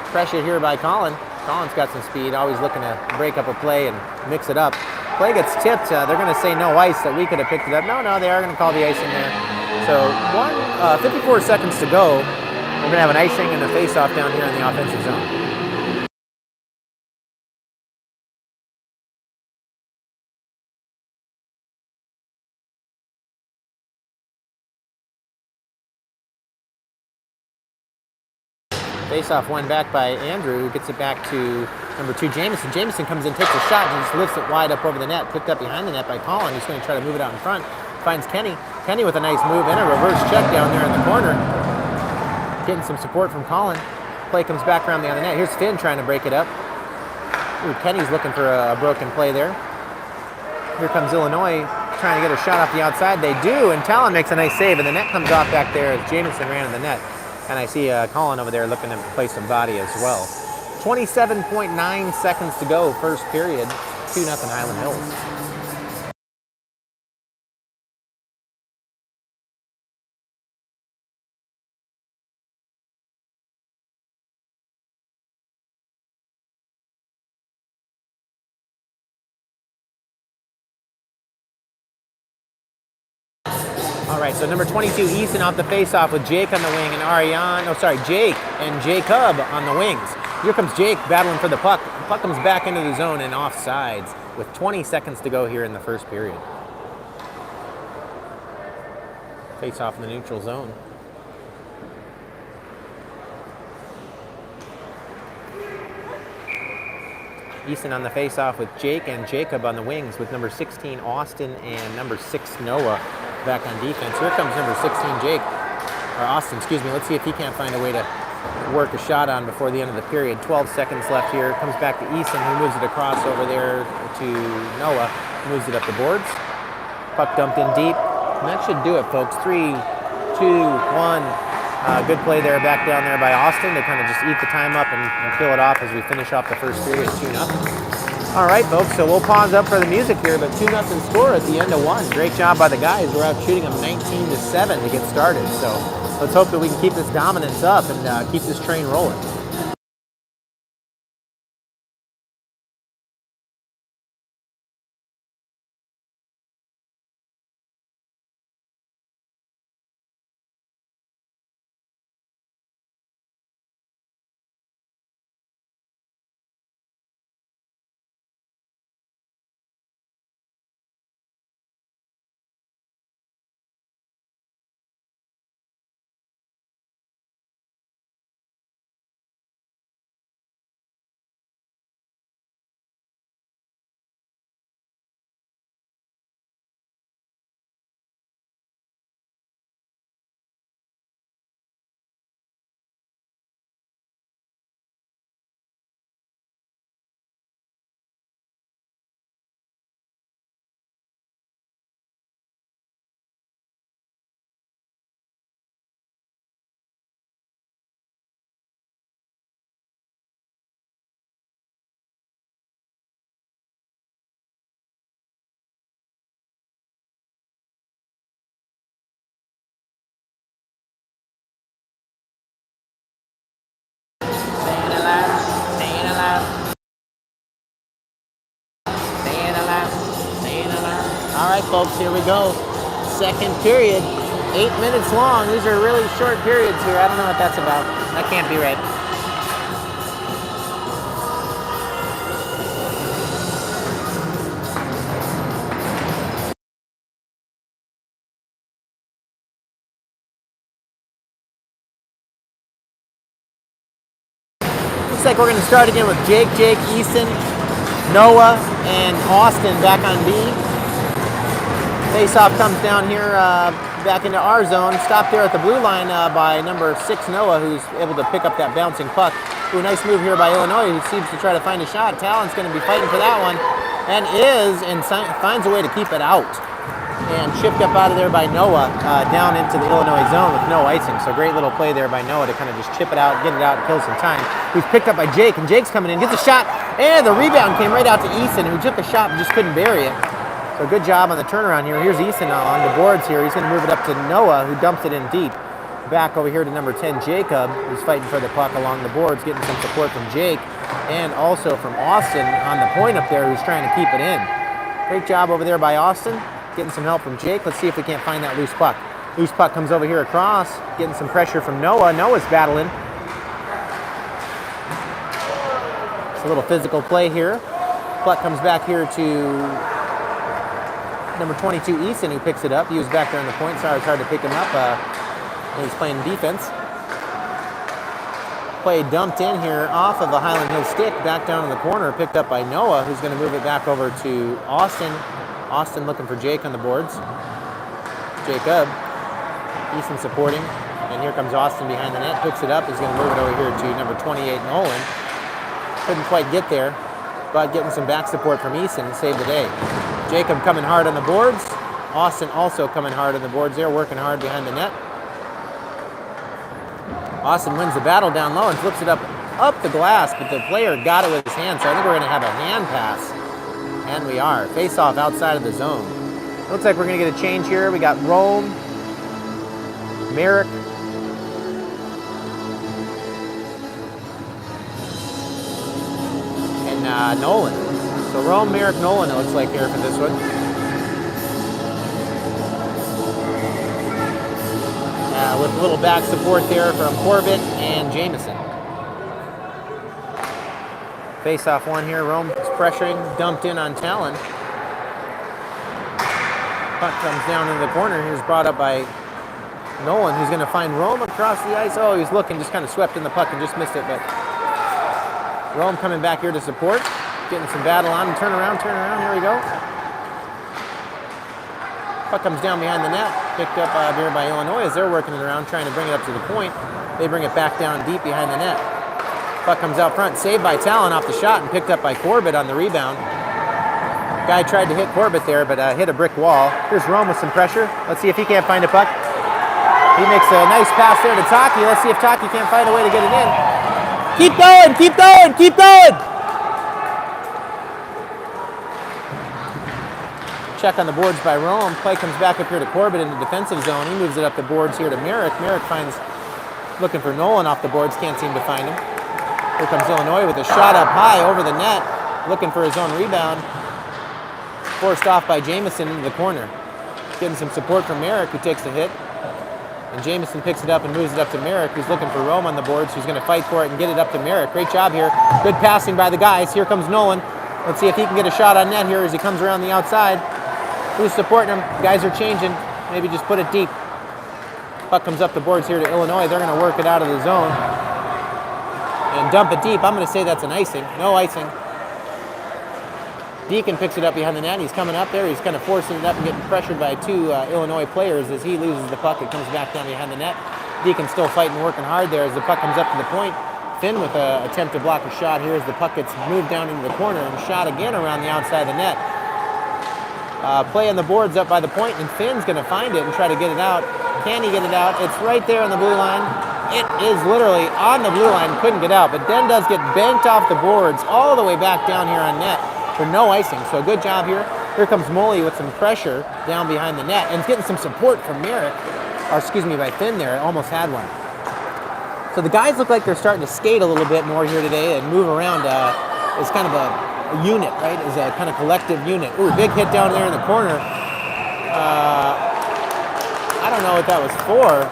Pressure here by Colin. Colin's got some speed, always looking to break up a play and mix it up. Play gets tipped. They're going to say no ice, that we could have picked it up. No, they are going to call the icing there. So 54 seconds to go. We're going to have an icing and a face-off down here in the offensive zone. Face-off one back by Andrew, who gets it back to number 2, Jamison. Jamison comes in, takes a shot, and just lifts it wide up over the net. Picked up behind the net by Colin, who's going to try to move it out in front. Finds Kenny. Kenny with a nice move and a reverse check down there in the corner. Getting some support from Colin. Play comes back around the other net. Here's Finn trying to break it up. Ooh, Kenny's looking for a broken play there. Here comes Illinois trying to get a shot off the outside. They do, and Talon makes a nice save, and the net comes off back there as Jamison ran in the net. And I see Colin over there looking to play some body as well. 27.9 seconds to go, first period. 2-0 Highland Hills. All right, so number 22, Easton off the face-off with Jake on the wing and Jake and Jacob on the wings. Here comes Jake battling for the puck. The puck comes back into the zone and off sides with 20 seconds to go here in the first period. Face-off in the neutral zone. Easton on the face-off with Jake, and Jacob on the wings with number 16, Austin, and number 6, Noah, back on defense. Here comes number 16, Jake, or Austin, excuse me. Let's see if he can't find a way to work a shot on before the end of the period. 12 seconds left here. Comes back to Easton, who moves it across over there to Noah, moves it up the boards. Puck dumped in deep. And that should do it, folks. 3, 2, 1. Good play there back down there by Austin to kind of just eat the time up and kill it off as we finish off the first period 2-0. All right, folks, so we'll pause up for the music here, but 2-0 score at the end of 1. Great job by the guys. We're out shooting them 19-7 to get started. So let's hope that we can keep this dominance up and keep this train rolling. All right, folks, here we go. Second period, 8 minutes long. These are really short periods here. I don't know what that's about. That can't be right. Looks like we're going to start again with Jake, Easton, Noah, and Austin back on B. Face-off comes down here back into our zone. Stopped there at the blue line by number 6, Noah, who's able to pick up that bouncing puck. Ooh, nice move here by Illinois, who seems to try to find a shot. Talon's going to be fighting for that one, and finds a way to keep it out. And chipped up out of there by Noah down into the Illinois zone with no icing. So great little play there by Noah to kind of just chip it out, get it out, and kill some time. Who's picked up by Jake, and Jake's coming in, gets a shot, and the rebound came right out to Easton, who took a shot and just couldn't bury it. So good job on the turnaround here. Here's Easton on the boards here. He's going to move it up to Noah, who dumps it in deep. Back over here to number 10, Jacob, who's fighting for the puck along the boards, getting some support from Jake, and also from Austin on the point up there, who's trying to keep it in. Great job over there by Austin. Getting some help from Jake. Let's see if we can't find that loose puck. Loose puck comes over here across. Getting some pressure from Noah. Noah's battling. It's a little physical play here. Puck comes back here to number 22, Easton, who picks it up. He was back there on the point. Sorry, it's hard to pick him up when he's playing defense. Play dumped in here off of a Hyland Hill stick. Back down in the corner. Picked up by Noah, who's going to move it back over to Austin. Austin looking for Jake on the boards. Jacob. Easton supporting. And here comes Austin behind the net. Picks it up. He's going to move it over here to number 28, Nolan. Couldn't quite get there, but getting some back support from Easton and saved the day. Jacob coming hard on the boards. Austin also coming hard on the boards there, working hard behind the net. Austin wins the battle down low and flips it up the glass, but the player got it with his hand, so I think we're going to have a hand pass. And we are. Face-off outside of the zone. Looks like we're going to get a change here. We got Rome, Merrick, and Nolan. So Rome, Merrick, Nolan, it looks like here for this one. With a little back support there from Corbett and Jameson. Face-off one here. Rome is pressuring, dumped in on Talon. Puck comes down into the corner. Here's brought up by Nolan, who's going to find Rome across the ice. Oh, he was looking, just kind of swept in the puck and just missed it. But Rome coming back here to support. getting some battle on. Turn around, here we go. Puck comes down behind the net, picked up here by Illinois as they're working it around, trying to bring it up to the point. They bring it back down deep behind the net. Puck comes out front, saved by Talon off the shot and picked up by Corbett on the rebound. Guy tried to hit Corbett there, but hit a brick wall. Here's Rome with some pressure. Let's see if he can't find a puck. He makes a nice pass there to Taki. Let's see if Taki can't find a way to get it in. Keep going, keep going, keep going! Check on the boards by Rome. Play comes back up here to Corbett in the defensive zone. He moves it up the boards here to Merrick. Merrick finds, looking for Nolan off the boards, can't seem to find him. Here comes Illinois with a shot up high over the net, looking for his own rebound. Forced off by Jamison into the corner. Getting some support from Merrick, who takes the hit. And Jamison picks it up and moves it up to Merrick, who's looking for Rome on the boards, who's going to fight for it and get it up to Merrick. Great job here. Good passing by the guys. Here comes Nolan. Let's see if he can get a shot on net here as he comes around the outside. Who's supporting him? Guys are changing. Maybe just put it deep. Puck comes up the boards here to Illinois. They're going to work it out of the zone and dump it deep. I'm going to say that's an icing. No icing. Deacon picks it up behind the net. He's coming up there. He's kind of forcing it up and getting pressured by two Illinois players as he loses the puck. It comes back down behind the net. Deacon still fighting, working hard there as the puck comes up to the point. Finn with an attempt to block a shot here as the puck gets moved down into the corner and shot again around the outside of the net. Play on the boards up by the point, and Finn's going to find it and try to get it out. Can he get it out? It's right there on the blue line. It is literally on the blue line. Couldn't get out, but then does get banked off the boards all the way back down here on net for no icing. So good job here. Here comes Moley with some pressure down behind the net and getting some support from Merrick, or excuse me, by Finn there. Almost had one. So the guys look like they're starting to skate a little bit more here today and move around as kind of a unit, right? As a kind of collective unit. Ooh, big hit down there in the corner. I don't know what that was for.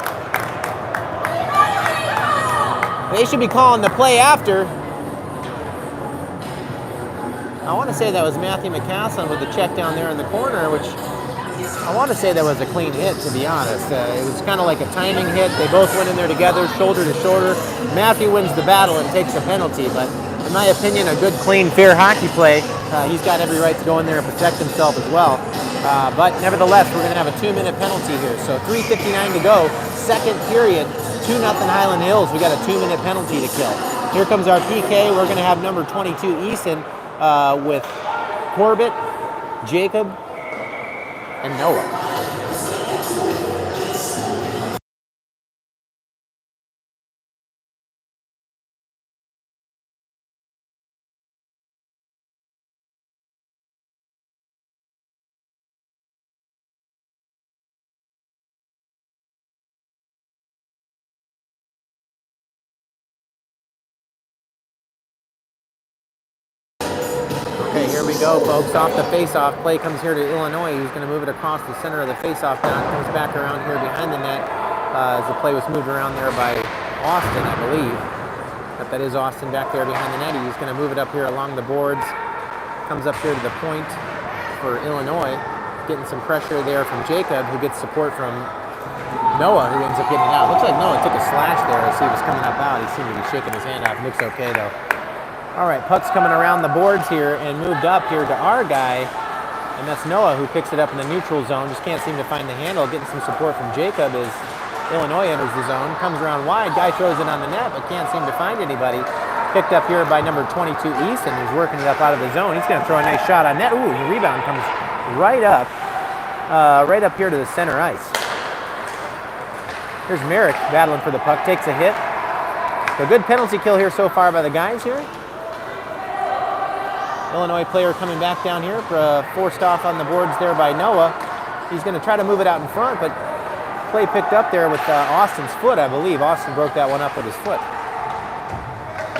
They should be calling the play after. I want to say that was Matthew McCaslin with the check down there in the corner, which I want to say that was a clean hit, to be honest. It was kind of like a timing hit. They both went in there together, shoulder to shoulder. Matthew wins the battle and takes a penalty, but in my opinion, a good, clean, fair hockey play. He's got every right to go in there and protect himself as well. But nevertheless, we're going to have a 2-minute penalty here. So 3:59 to go, second period, 2-0 Highland Hills. We got a 2-minute penalty to kill. Here comes our PK. We're going to have number 22, Eason, with Corbett, Jacob, and Noah. Okay, here we go, folks. Off the face-off. Play comes here to Illinois. He's going to move it across the center of the face-off down. Comes back around here behind the net as the play was moved around there by Austin, I believe. But that is Austin back there behind the net. He's going to move it up here along the boards. Comes up here to the point for Illinois. Getting some pressure there from Jacob, who gets support from Noah, who ends up getting it out. Looks like Noah took a slash there as he was coming up out. He seemed to be shaking his hand off. Looks okay, though. All right, puck's coming around the boards here and moved up here to our guy, and that's Noah, who picks it up in the neutral zone. Just can't seem to find the handle. Getting some support from Jacob as Illinois enters the zone. Comes around wide. Guy throws it on the net, but can't seem to find anybody. Picked up here by number 22, Easton, who's working it up out of the zone. He's going to throw a nice shot on net. Ooh, the rebound comes right up here to the center ice. Here's Merrick battling for the puck. Takes a hit. So good penalty kill here so far by the guys here. Illinois player coming back down here, forced off on the boards there by Noah. He's going to try to move it out in front, but play picked up there with Austin's foot, I believe. Austin broke that one up with his foot.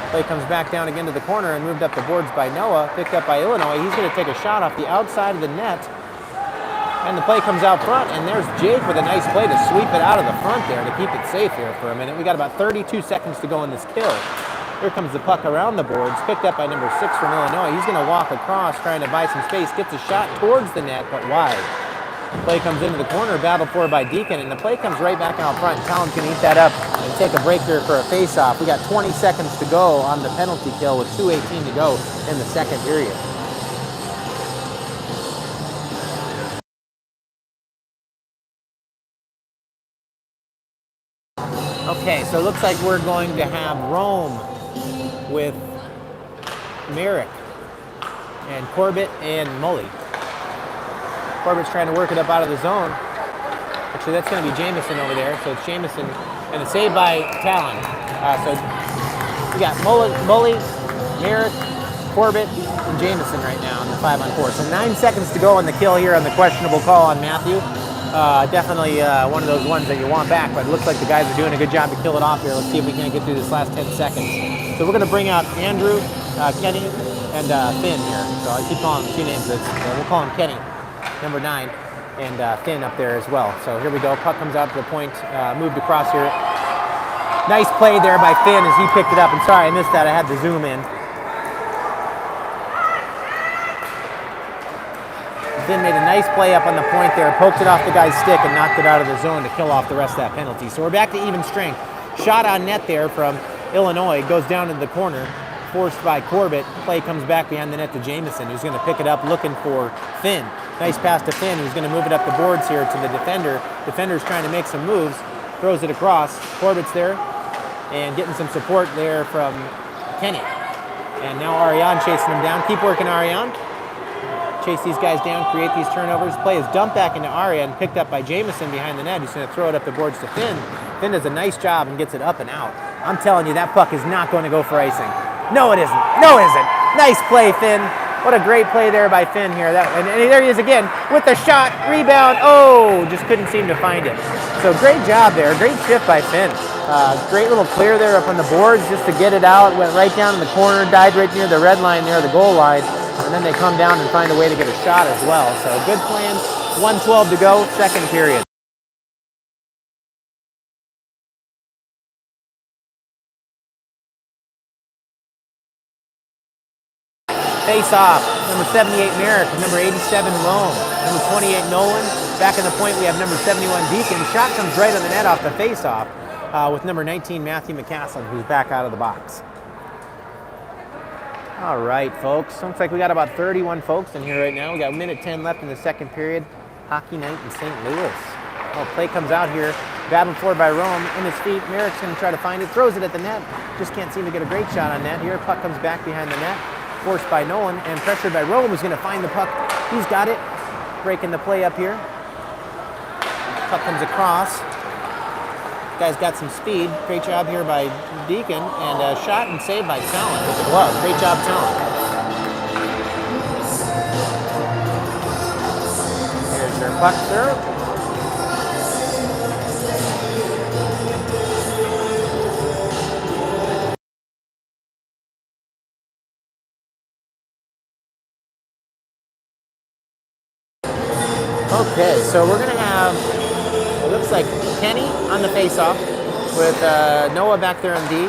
Play comes back down again to the corner and moved up the boards by Noah, picked up by Illinois. He's going to take a shot off the outside of the net, and the play comes out front, and there's Jake with a nice play to sweep it out of the front there to keep it safe here for a minute. We got about 32 seconds to go in this kill. Here comes the puck around the boards, picked up by number 6 from Illinois. He's going to walk across, trying to buy some space, gets a shot towards the net, but wide. Play comes into the corner, battled for by Deacon, and the play comes right back out front. Talon's going to eat that up and take a break here for a face-off. We got 20 seconds to go on the penalty kill with 2:18 to go in the second period. Okay, so it looks like we're going to have Rome with Merrick and Corbett and Mully. Corbett's trying to work it up out of the zone. Actually, that's going to be Jamison over there. So it's Jamison and a save by Talon. So we got Mully, Merrick, Corbett, and Jamison right now in the 5-on-4. So 9 seconds to go on the kill here on the questionable call on Matthew. Definitely one of those ones that you want back, but it looks like the guys are doing a good job to kill it off here. Let's see if we can get through this last 10 seconds. So we're going to bring out Andrew, Kenny, and Finn here. So I keep calling them two names. We'll call him Kenny, number 9, and Finn up there as well. So here we go. Puck comes out to the point, moved across here. Nice play there by Finn as he picked it up. And sorry, I missed that. I had to zoom in. Finn made a nice play up on the point there, poked it off the guy's stick and knocked it out of the zone to kill off the rest of that penalty. So we're back to even strength. Shot on net there from Illinois, goes down into the corner, forced by Corbett. Play comes back behind the net to Jamison, who's going to pick it up looking for Finn. Nice pass to Finn, who's going to move it up the boards here to the defender. Defender's trying to make some moves, throws it across. Corbett's there and getting some support there from Kenny. And now Ariane chasing him down. Keep working, Ariane. Chase these guys down, create these turnovers. Play is dumped back into Aria and picked up by Jamison behind the net. He's going to throw it up the boards to Finn. Finn does a nice job and gets it up and out. I'm telling you, that puck is not going to go for icing. No, it isn't. No, it isn't. Nice play, Finn. What a great play there by Finn here. And there he is again with the shot, rebound. Oh, just couldn't seem to find it. So great job there. Great shift by Finn. Great little clear there up on the boards just to get it out. Went right down in the corner, died right near the red line there, the goal line. And then they come down and find a way to get a shot as well. So good plan. 1:12 to go, second period. Face off, number 78 Merrick, number 87 Rome, number 28 Nolan. Back in the point we have number 71 Deacon. Shot comes right on the net off the face off with number 19 Matthew McCaslin, who's back out of the box. All right, folks. Looks like we got about 31 folks in here right now. We got 1:10 left in the second period. Hockey night in St. Louis. Oh, play comes out here. Battled for by Rome. In his feet. Merrick's going to try to find it. Throws it at the net. Just can't seem to get a great shot on net here. Puck comes back behind the net. Forced by Nolan and pressured by Rome, who's going to find the puck. He's got it. Breaking the play up here. Puck comes across. Guy's got some speed. Great job here by Deacon, and a shot and saved by Talon with the glove. Great job, Talon. Here's their puck serve. Okay, so we're going to have, it looks like Kenny on the face-off with Noah back there on D.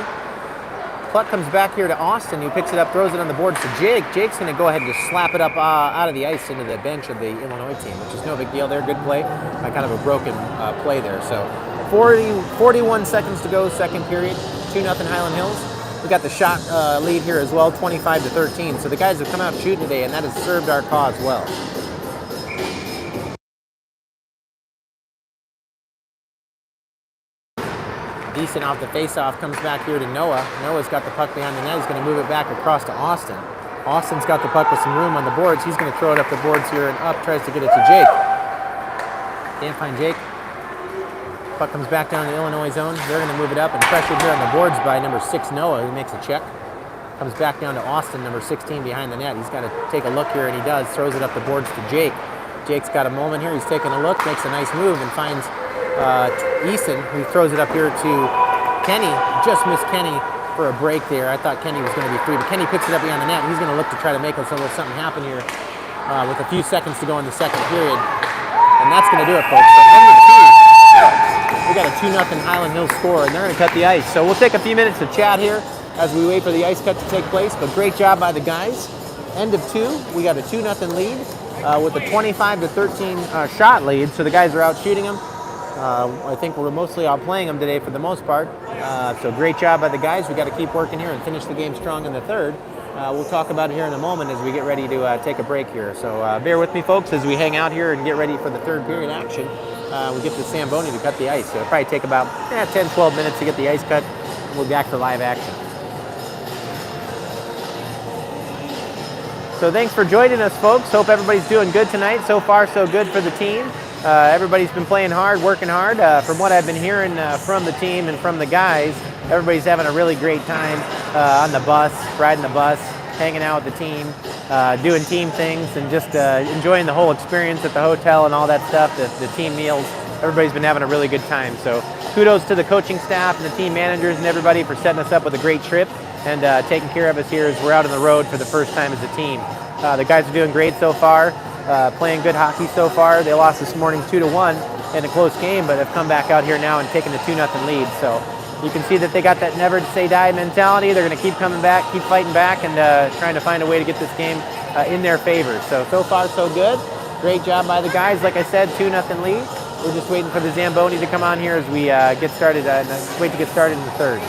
Puck comes back here to Austin, who picks it up, throws it on the boards to Jake. Jake's going to go ahead and just slap it up out of the ice into the bench of the Illinois team, which is no big deal there. Good play. Kind of a broken play there. So 41 seconds to go, second period. 2-0 Highland Hills. We got the shot lead here as well, 25-13. So the guys have come out shooting today, and that has served our cause well. Decent off the face-off, comes back here to Noah. Noah's got the puck behind the net. He's going to move it back across to Austin. Austin's got the puck with some room on the boards. He's going to throw it up the boards here and up, tries to get it to Jake. Can't find Jake. Puck comes back down to the Illinois zone. They're going to move it up and pressured here on the boards by number 6 Noah, who makes a check. Comes back down to Austin, number 16 behind the net. He's got to take a look here, and he does. Throws it up the boards to Jake. Jake's got a moment here. He's taking a look, makes a nice move, and finds Eason, who throws it up here to Kenny. Just missed Kenny for a break there. I thought Kenny was going to be free, but Kenny picks it up behind the net. He's going to look to try to make us a little something happen here with a few seconds to go in the second period. And that's going to do it, folks. So end of 2. We got a 2-0 Highland Hills score, and they're going to cut the ice. So we'll take a few minutes to chat here as we wait for the ice cut to take place, but great job by the guys. End of 2, we got a 2-0 lead with a 25-13 shot lead, so the guys are out shooting them. I think we're mostly outplaying them today for the most part. So great job by the guys. We got to keep working here and finish the game strong in the third. We'll talk about it here in a moment as we get ready to take a break here. So bear with me, folks, as we hang out here and get ready for the third period action. We get the Zamboni to cut the ice. So it'll probably take about 10, 12 minutes to get the ice cut. We'll be back for live action. So thanks for joining us, folks. Hope everybody's doing good tonight. So far, so good for the team. Everybody's been playing hard, working hard. From what I've been hearing from the team and from the guys, everybody's having a really great time on the bus, riding the bus, hanging out with the team, doing team things, and just enjoying the whole experience at the hotel and all that stuff, the team meals. Everybody's been having a really good time. So kudos to the coaching staff and the team managers and everybody for setting us up with a great trip and taking care of us here as we're out on the road for the first time as a team. The guys are doing great so far, playing good hockey so far. They lost this morning 2-1 in a close game, but have come back out here now and taken a 2-0 lead. So you can see that they got that never say die mentality. They're going to keep coming back, keep fighting back, and trying to find a way to get this game in their favor. So far so good. Great job by the guys. Like I said, 2-0 lead. We're just waiting for the Zamboni to come on here as we get started. Wait to get started in the third.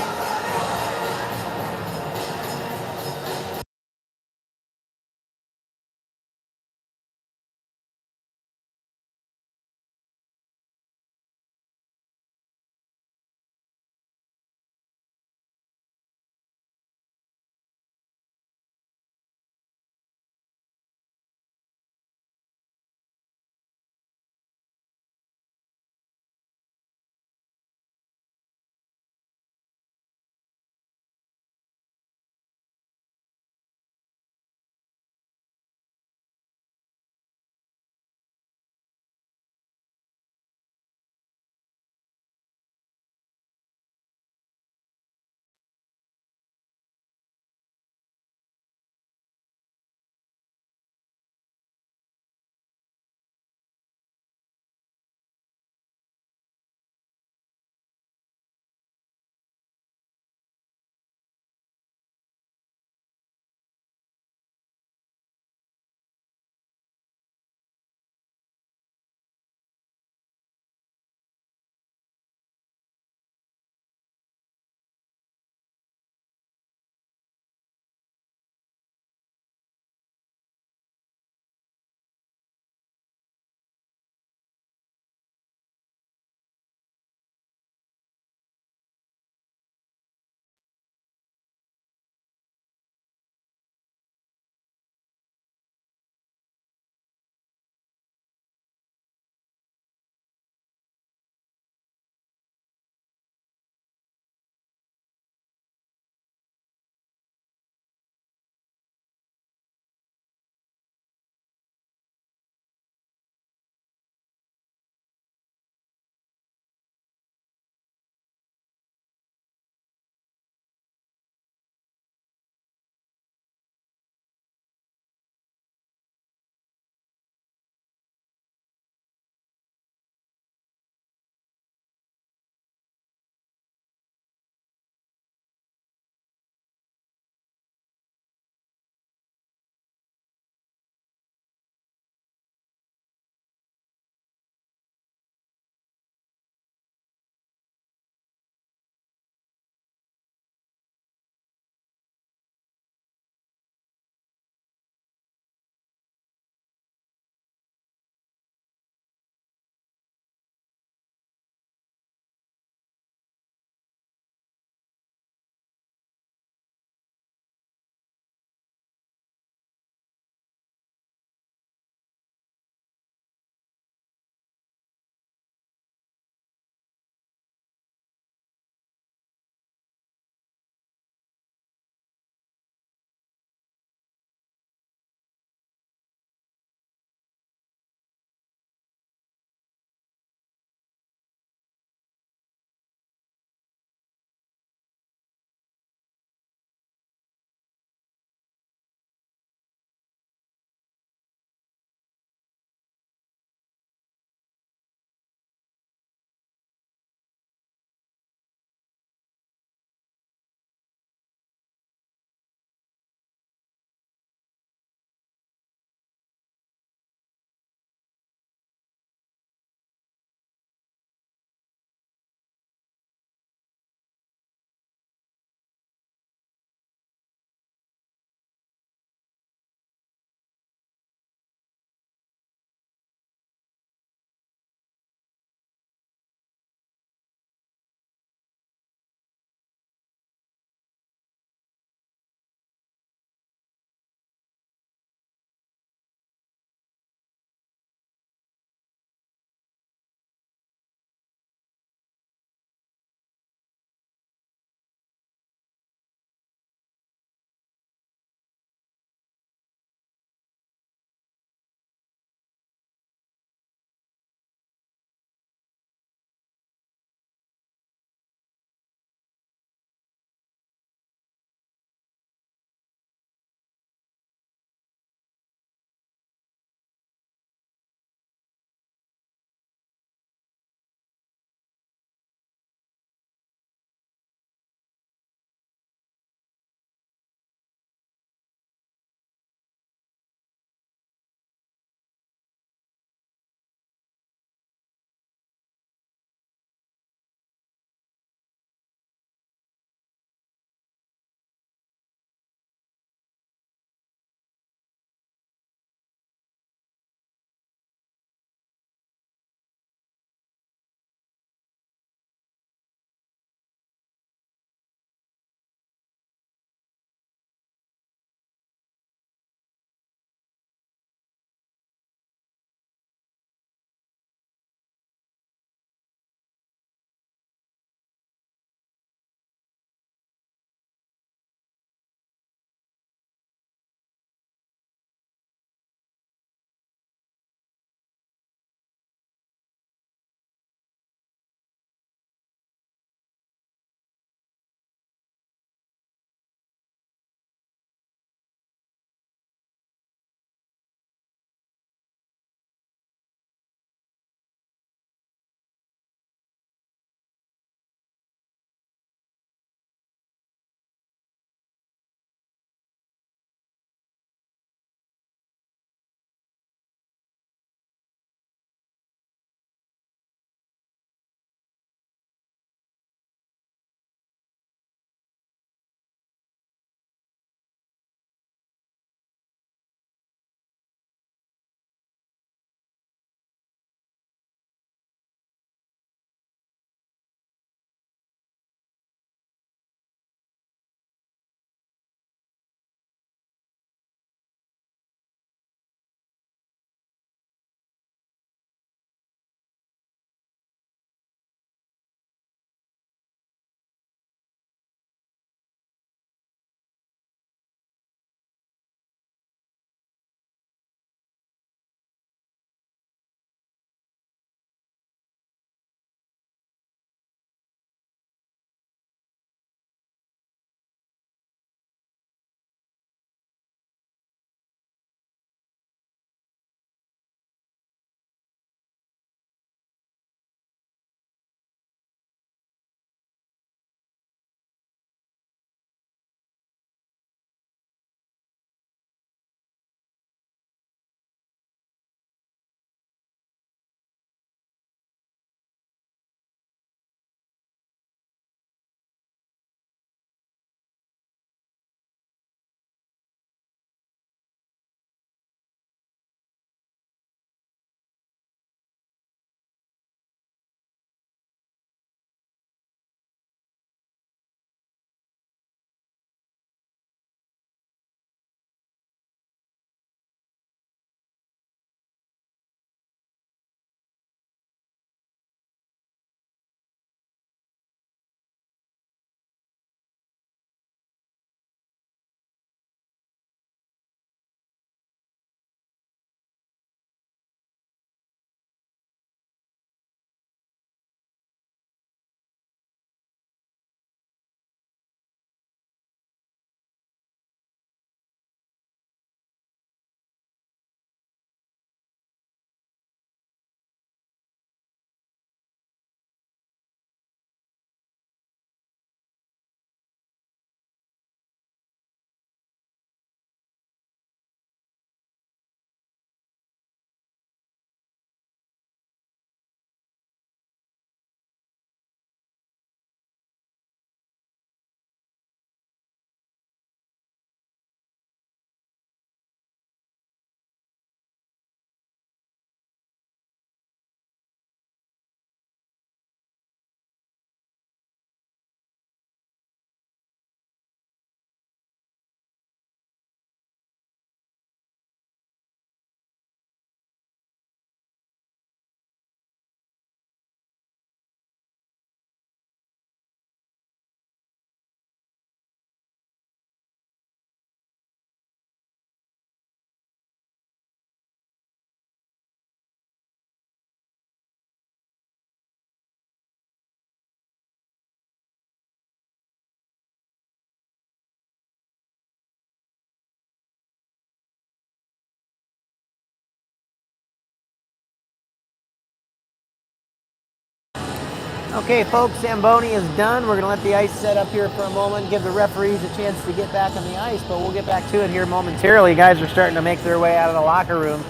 Okay, folks, Zamboni is done. We're going to let the ice set up here for a moment, give the referees a chance to get back on the ice, but we'll get back to it here momentarily. Guys are starting to make their way out of the locker room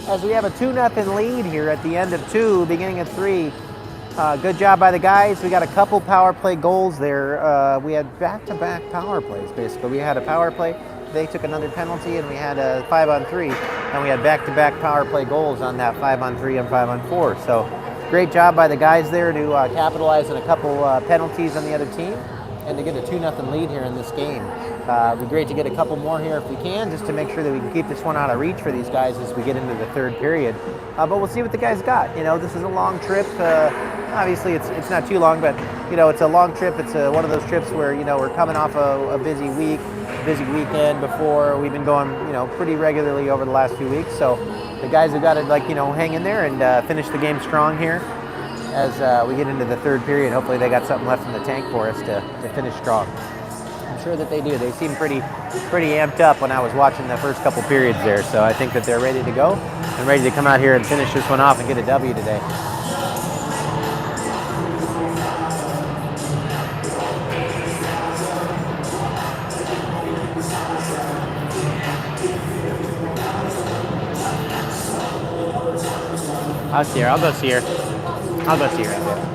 as we have a 2-0 lead here at the end of 2, beginning of 3. Good job by the guys. We got a couple power play goals there. We had back-to-back power plays, basically. We had a power play, they took another penalty, and we had a 5-on-3, and we had back-to-back power play goals on that 5-on-3 and 5-on-4. So great job by the guys there to capitalize on a couple penalties on the other team and to get a 2-0 lead here in this game. It'd be great to get a couple more here if we can, just to make sure that we can keep this one out of reach for these guys as we get into the third period. But we'll see what the guys got. You know, this is a long trip. Obviously, it's not too long, but you know, it's a long trip. It's one of those trips where you know we're coming off a busy week, busy weekend before. We've been going, you know, pretty regularly over the last few weeks. So the guys have got to hang in there and finish the game strong here as we get into the third period. Hopefully, they got something left in the tank for us to finish strong. I'm sure that they do. They seem pretty amped up when I was watching the first couple periods there. So I think that they're ready to go and ready to come out here and finish this one off and get a W today. I'll see her. I'll go see her. I'll go see her out there.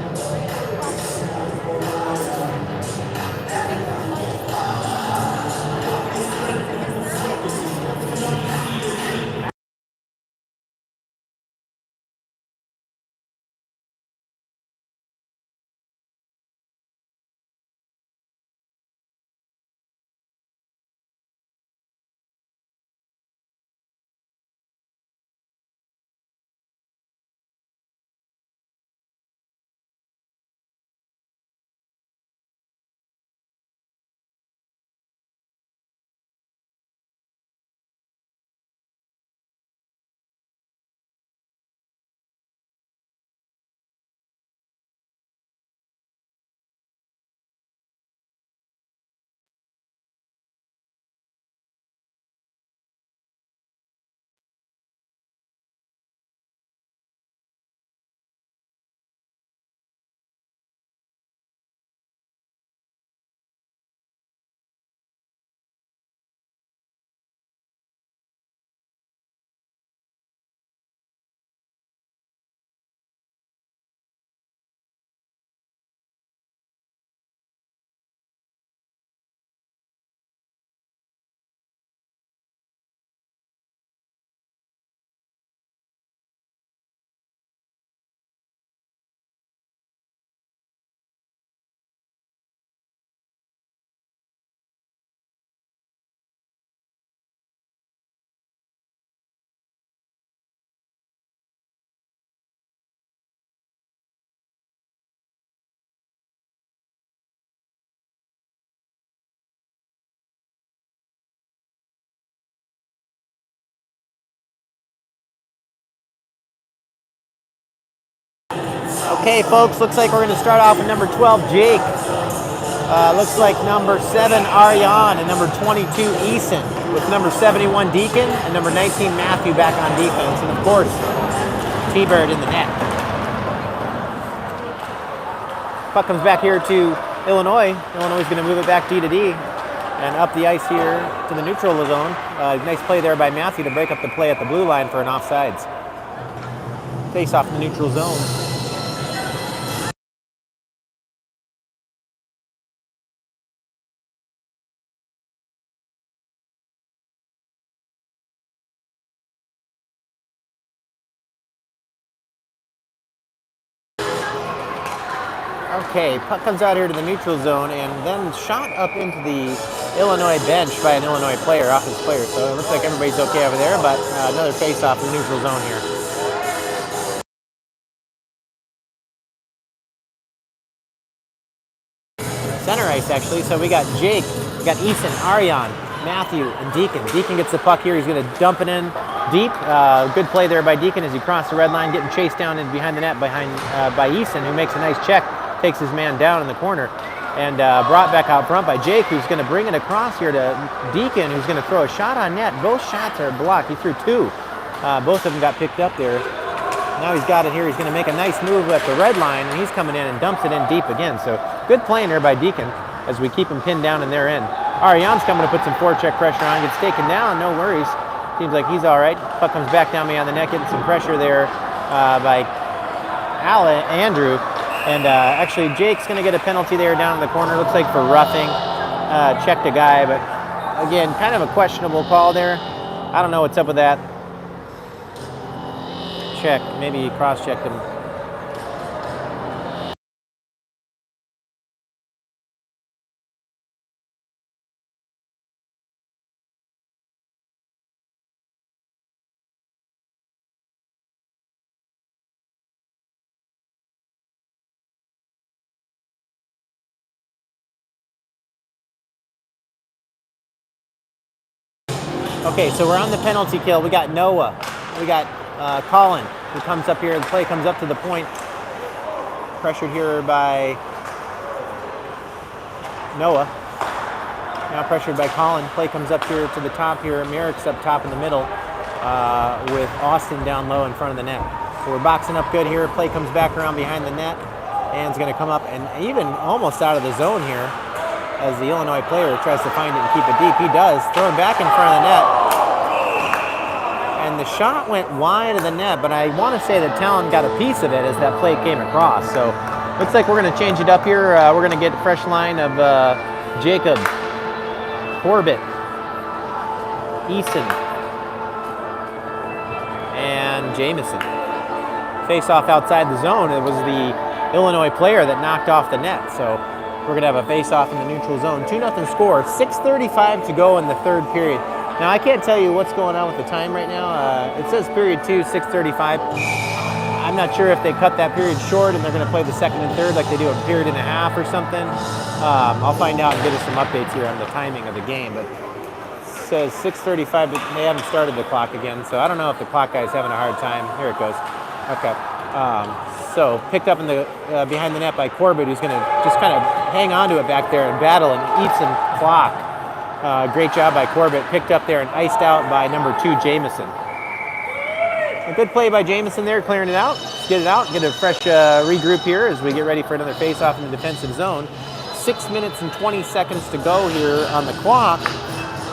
Okay, folks, looks like we're going to start off with number 12, Jake. Looks like number 7, Aryan, and number 22, Eason, with number 71, Deacon, and number 19, Matthew back on defense. And, of course, T-Bird in the net. Puck comes back here to Illinois. Illinois is going to move it back D to D and up the ice here to the neutral zone. Nice play there by Matthew to break up the play at the blue line for an offsides. Face off the neutral zone. Okay, puck comes out here to the neutral zone and then shot up into the Illinois bench by an Illinois player, offensive player. So it looks like everybody's okay over there, but another face-off in the neutral zone here. Center ice, actually. So we got Jake, we got Eason, Aryan, Matthew, and Deacon. Deacon gets the puck here. He's going to dump it in deep. Good play there by Deacon as he crossed the red line, getting chased down in behind the net by Eason, who makes a nice check. Takes his man down in the corner and brought back out front by Jake, who's going to bring it across here to Deacon, who's going to throw a shot on net. Both shots are blocked. He threw two. Both of them got picked up there. Now he's got it here. He's going to make a nice move at the red line, and he's coming in and dumps it in deep again. So good playing there by Deacon as we keep him pinned down in their end. Ariane's coming to put some forecheck pressure on. Gets taken down, no worries. Seems like he's all right. Puck comes back down behind the net, getting some pressure there by Andrew. And actually, Jake's going to get a penalty there down in the corner. Looks like for roughing. Checked a guy, but again, kind of a questionable call there. I don't know what's up with that. Check. Maybe he cross-checked him. Okay, so we're on the penalty kill. We got Noah. We got Colin, who comes up here. The play comes up to the point. Pressured here by Noah. Now pressured by Colin. Play comes up here to the top here. Merrick's up top in the middle with Austin down low in front of the net. So we're boxing up good here. Play comes back around behind the net. And going to come up and even almost out of the zone here as the Illinois player tries to find it and keep it deep. He does. Throw him back in front of the net. And the shot went wide of the net, but I want to say that Talon got a piece of it as that play came across. So looks like we're going to change it up here. We're going to get a fresh line of Jacob, Corbett, Eason, and Jamison. Face off outside the zone. It was the Illinois player that knocked off the net. So we're going to have a face-off in the neutral zone. 2-0 score. 6:35 to go in the third period. Now, I can't tell you what's going on with the time right now. It says period 2, 6:35. I'm not sure if they cut that period short and they're going to play the second and third like they do a period and a half or something. I'll find out and get us some updates here on the timing of the game. But it says 6:35, but they haven't started the clock again. So I don't know if the clock guy's having a hard time. Here it goes. Okay. So picked up in the behind the net by Corbett, who's going to just kind of hang on to it back there and battle and eat some clock. Great job by Corbett. Picked up there and iced out by number 2, Jamison. A good play by Jamison there, clearing it out. Let's get it out, get a fresh regroup here as we get ready for another face-off in the defensive zone. 6 minutes and 20 seconds to go here on the clock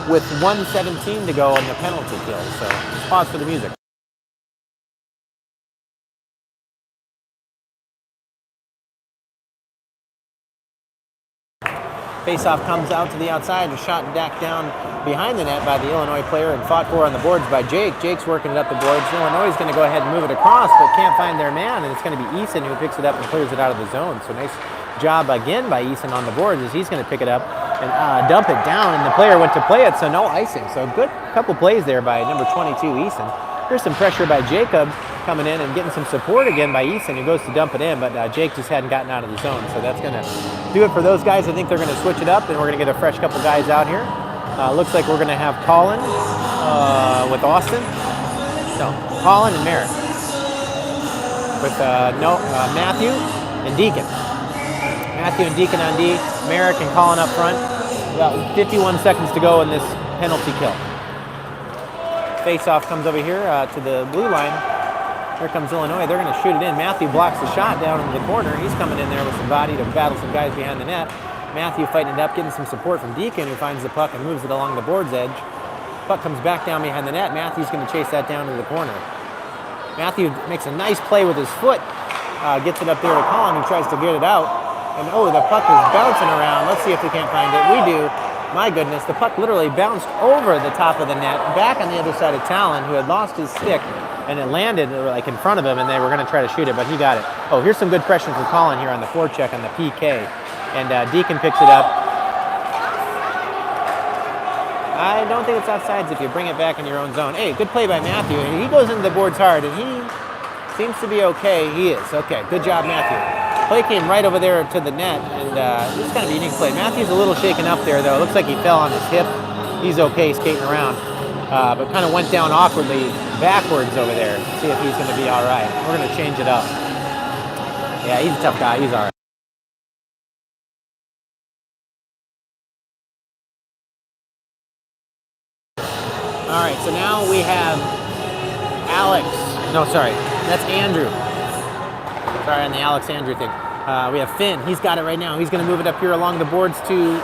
with 1:17 to go on the penalty kill. So let's pause for the music. Faceoff comes out to the outside and shot back down behind the net by the Illinois player and fought for on the boards by Jake. Jake's working it up the boards. Illinois is going to go ahead and move it across, but can't find their man, and it's going to be Eason who picks it up and clears it out of the zone. So nice job again by Eason on the boards as he's going to pick it up and dump it down, and the player went to play it, so no icing. So good couple plays there by number 22, Eason. Here's some pressure by Jacob coming in and getting some support again by Eason, who goes to dump it in, but Jake just hadn't gotten out of the zone. So that's going to do it for those guys. I think they're going to switch it up, and we're going to get a fresh couple guys out here. Looks like we're going to have Colin with Austin. No, Colin and Merrick. With Matthew and Deacon. Matthew and Deacon on D, Merrick and Colin up front. About 51 seconds to go in this penalty kill. Face-off comes over here to the blue line. Here comes Illinois. They're going to shoot it in. Matthew blocks the shot down into the corner. He's coming in there with some body to battle some guys behind the net. Matthew fighting it up, getting some support from Deacon, who finds the puck and moves it along the board's edge. Puck comes back down behind the net. Matthew's going to chase that down to the corner. Matthew makes a nice play with his foot. Gets it up there to Colin, who tries to get it out. And the puck is bouncing around. Let's see if we can't find it. We do. My goodness, the puck literally bounced over the top of the net, back on the other side of Talon, who had lost his stick, and it landed like in front of him, and they were going to try to shoot it, but he got it. Oh, here's some good pressure from Colin here on the forecheck on the PK, and Deacon picks it up. I don't think it's offsides if you bring it back in your own zone. Hey, good play by Matthew. He goes into the boards hard, and he seems to be okay. He is. Okay, good job, Matthew. Play came right over there to the net, and this is kind of a unique play. Matthew's a little shaken up there, though. It looks like he fell on his hip. He's okay skating around, but kind of went down awkwardly backwards over there. See if he's going to be all right. We're going to change it up. Yeah, he's a tough guy. He's all right. All right, so now we have That's Andrew. Sorry on the Alex Andrew thing. We have Finn. He's got it right now. He's going to move it up here along the boards to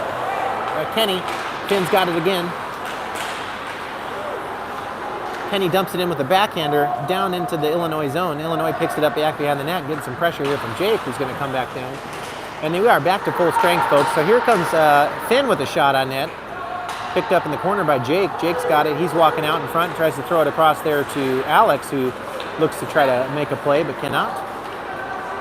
Kenny. Finn's got it again. Kenny dumps it in with a backhander down into the Illinois zone. Illinois picks it up back behind the net, getting some pressure here from Jake, who's going to come back down. And we are back to full strength, folks. So here comes Finn with a shot on net. Picked up in the corner by Jake. Jake's got it. He's walking out in front, tries to throw it across there to Alex, who looks to try to make a play but cannot.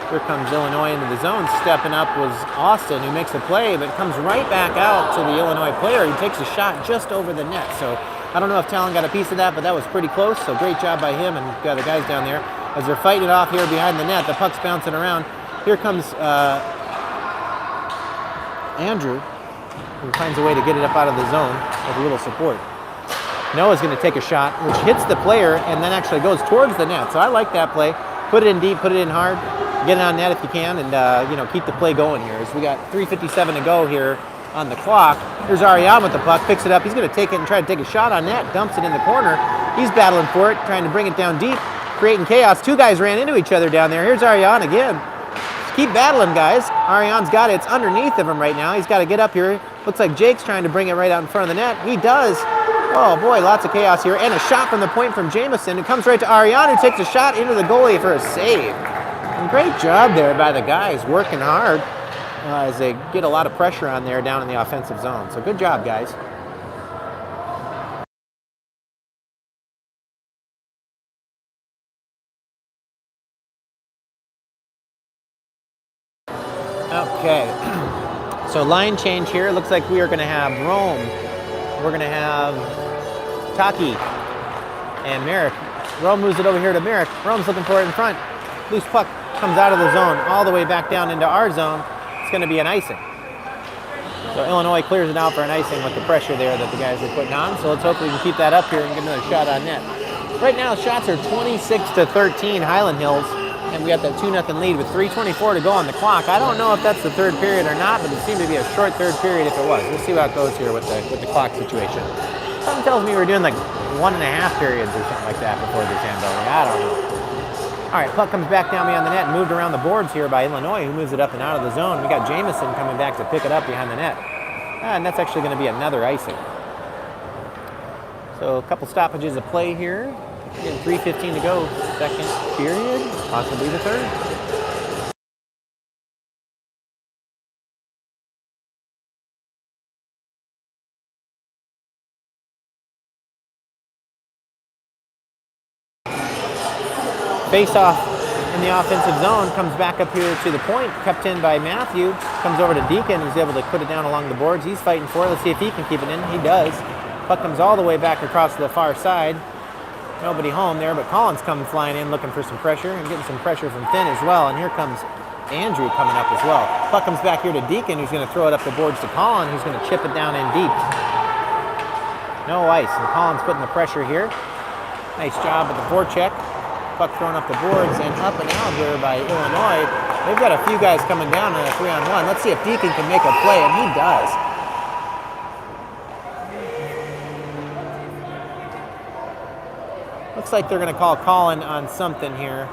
Here comes Illinois into the zone. Stepping up was Austin, who makes a play but comes right back out to the Illinois player. He takes a shot just over the net. So I don't know if Talon got a piece of that, but that was pretty close. So great job by him and the guys down there. As they're fighting it off here behind the net, the puck's bouncing around. Here comes Andrew, who finds a way to get it up out of the zone with a little support. Noah's going to take a shot, which hits the player and then actually goes towards the net. So I like that play. Put it in deep, put it in hard, get it on net if you can, and keep the play going here. As we got 3:57 to go here on the clock. Here's Ariane with the puck, picks it up. He's going to take it and try to take a shot on net, dumps it in the corner. He's battling for it, trying to bring it down deep, creating chaos. Two guys ran into each other down there. Here's Ariane again. Keep battling, guys. Ariane's got it. It's underneath of him right now. He's got to get up here. Looks like Jake's trying to bring it right out in front of the net. He does. Oh, boy, lots of chaos here. And a shot from the point from Jamison. It comes right to Ariane, who takes a shot into the goalie for a save. And great job there by the guys, working hard as they get a lot of pressure on there down in the offensive zone. So good job, guys. Okay, so line change here. Looks like we are going to have Rome. We're going to have Taki and Merrick. Rome moves it over here to Merrick. Rome's looking for it in front. Loose puck comes out of the zone all the way back down into our zone. It's going to be an icing. So Illinois clears it out for an icing with the pressure there that the guys are putting on. So let's hope we can keep that up here and get another shot on net. Right now, shots are 26-13 Highland Hills. And we got that 2-0 lead with 3:24 to go on the clock. I don't know if that's the third period or not, but it seemed to be a short third period if it was. We'll see how it goes here with the clock situation. Something tells me we're doing like 1.5 periods or something like that before this handball. I don't know. All right, puck comes back down behind the net and moved around the boards here by Illinois, who moves it up and out of the zone. We got Jamison coming back to pick it up behind the net. And that's actually going to be another icing. So a couple stoppages of play here. Again, 3:15 to go, second period, possibly the third. Face off in the offensive zone, comes back up here to the point, kept in by Matthew, comes over to Deacon, who's able to put it down along the boards. He's fighting for it. Let's see if he can keep it in. He does. Puck comes all the way back across to the far side. Nobody home there, but Collins coming flying in looking for some pressure and getting some pressure from Finn as well. And here comes Andrew coming up as well. Puck comes back here to Deacon, who's going to throw it up the boards to Collins, who's going to chip it down in deep. No ice, and Collins putting the pressure here. Nice job with the forecheck. Puck thrown up the boards and up and out here by Illinois. They've got a few guys coming down in a 3-on-1. Let's see if Deacon can make a play, and he does. Looks like they're going to call Colin on something here.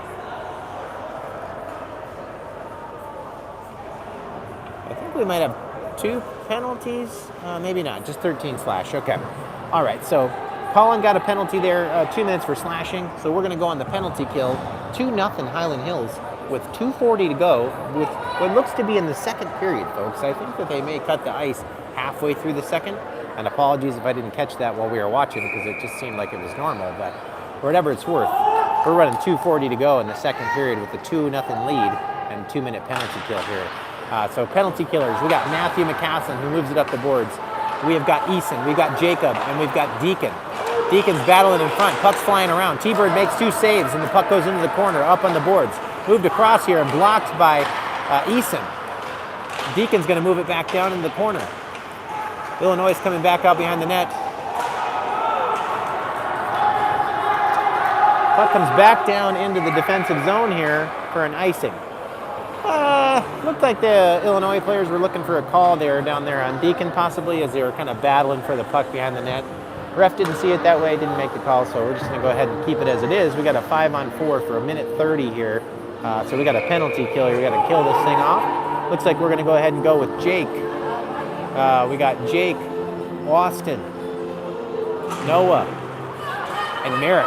I think we might have 2 penalties. Maybe not, just 13 slash. Okay. All right, so Colin got a penalty there, 2 minutes for slashing. So we're going to go on the penalty kill. 2-0 Highland Hills with 2:40 to go with what looks to be in the second period, folks. I think that they may cut the ice halfway through the second. And apologies if I didn't catch that while we were watching because it just seemed like it was normal. But for whatever it's worth, we're running 2:40 to go in the second period with a 2-0 lead and 2-minute penalty kill here. So penalty killers, we got Matthew McCaslin who moves it up the boards. We have got Eason, we've got Jacob, and we've got Deacon. Deacon's battling in front, puck's flying around. T-Bird makes 2 saves and the puck goes into the corner, up on the boards. Moved across here and blocked by Eason. Deacon's going to move it back down in the corner. Illinois is coming back out behind the net. Puck comes back down into the defensive zone here for an icing. Looked like the Illinois players were looking for a call there down there on Deacon possibly as they were kind of battling for the puck behind the net. Ref didn't see it that way, didn't make the call, so we're just going to go ahead and keep it as it is. We got a 5-on-4 for 1:30 here. So we got a penalty kill here. We got to kill this thing off. Looks like we're going to go ahead and go with Jake. We got Jake, Austin, Noah, and Merrick.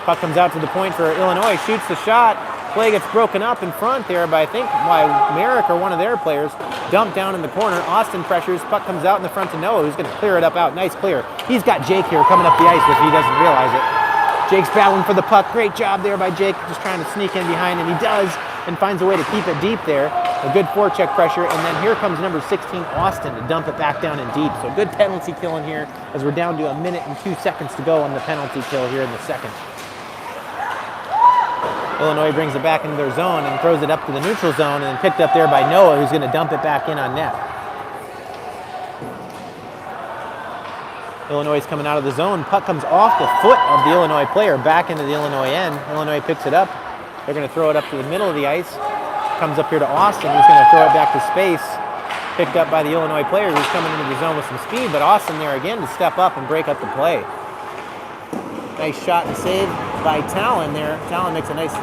Puck comes out to the point for Illinois, shoots the shot. Play gets broken up in front there by, I think, Merrick or one of their players. Dumped down in the corner. Austin pressures. Puck comes out in the front to Noah, who's going to clear it up out. Nice clear. He's got Jake here coming up the ice if he doesn't realize it. Jake's battling for the puck. Great job there by Jake, just trying to sneak in behind, and he does, and finds a way to keep it deep there. A good forecheck pressure, and then here comes number 16, Austin, to dump it back down in deep. So good penalty kill in here as we're down to 1:02 to go on the penalty kill here in the second. Illinois brings it back into their zone and throws it up to the neutral zone, and picked up there by Noah, who's going to dump it back in on net. Illinois is coming out of the zone. Puck comes off the foot of the Illinois player back into the Illinois end. Illinois picks it up. They're going to throw it up to the middle of the ice. Comes up here to Austin, who's going to throw it back to space. Picked up by the Illinois player, who's coming into the zone with some speed, but Austin there again to step up and break up the play. Nice shot and save by Talon there. Talon makes a nice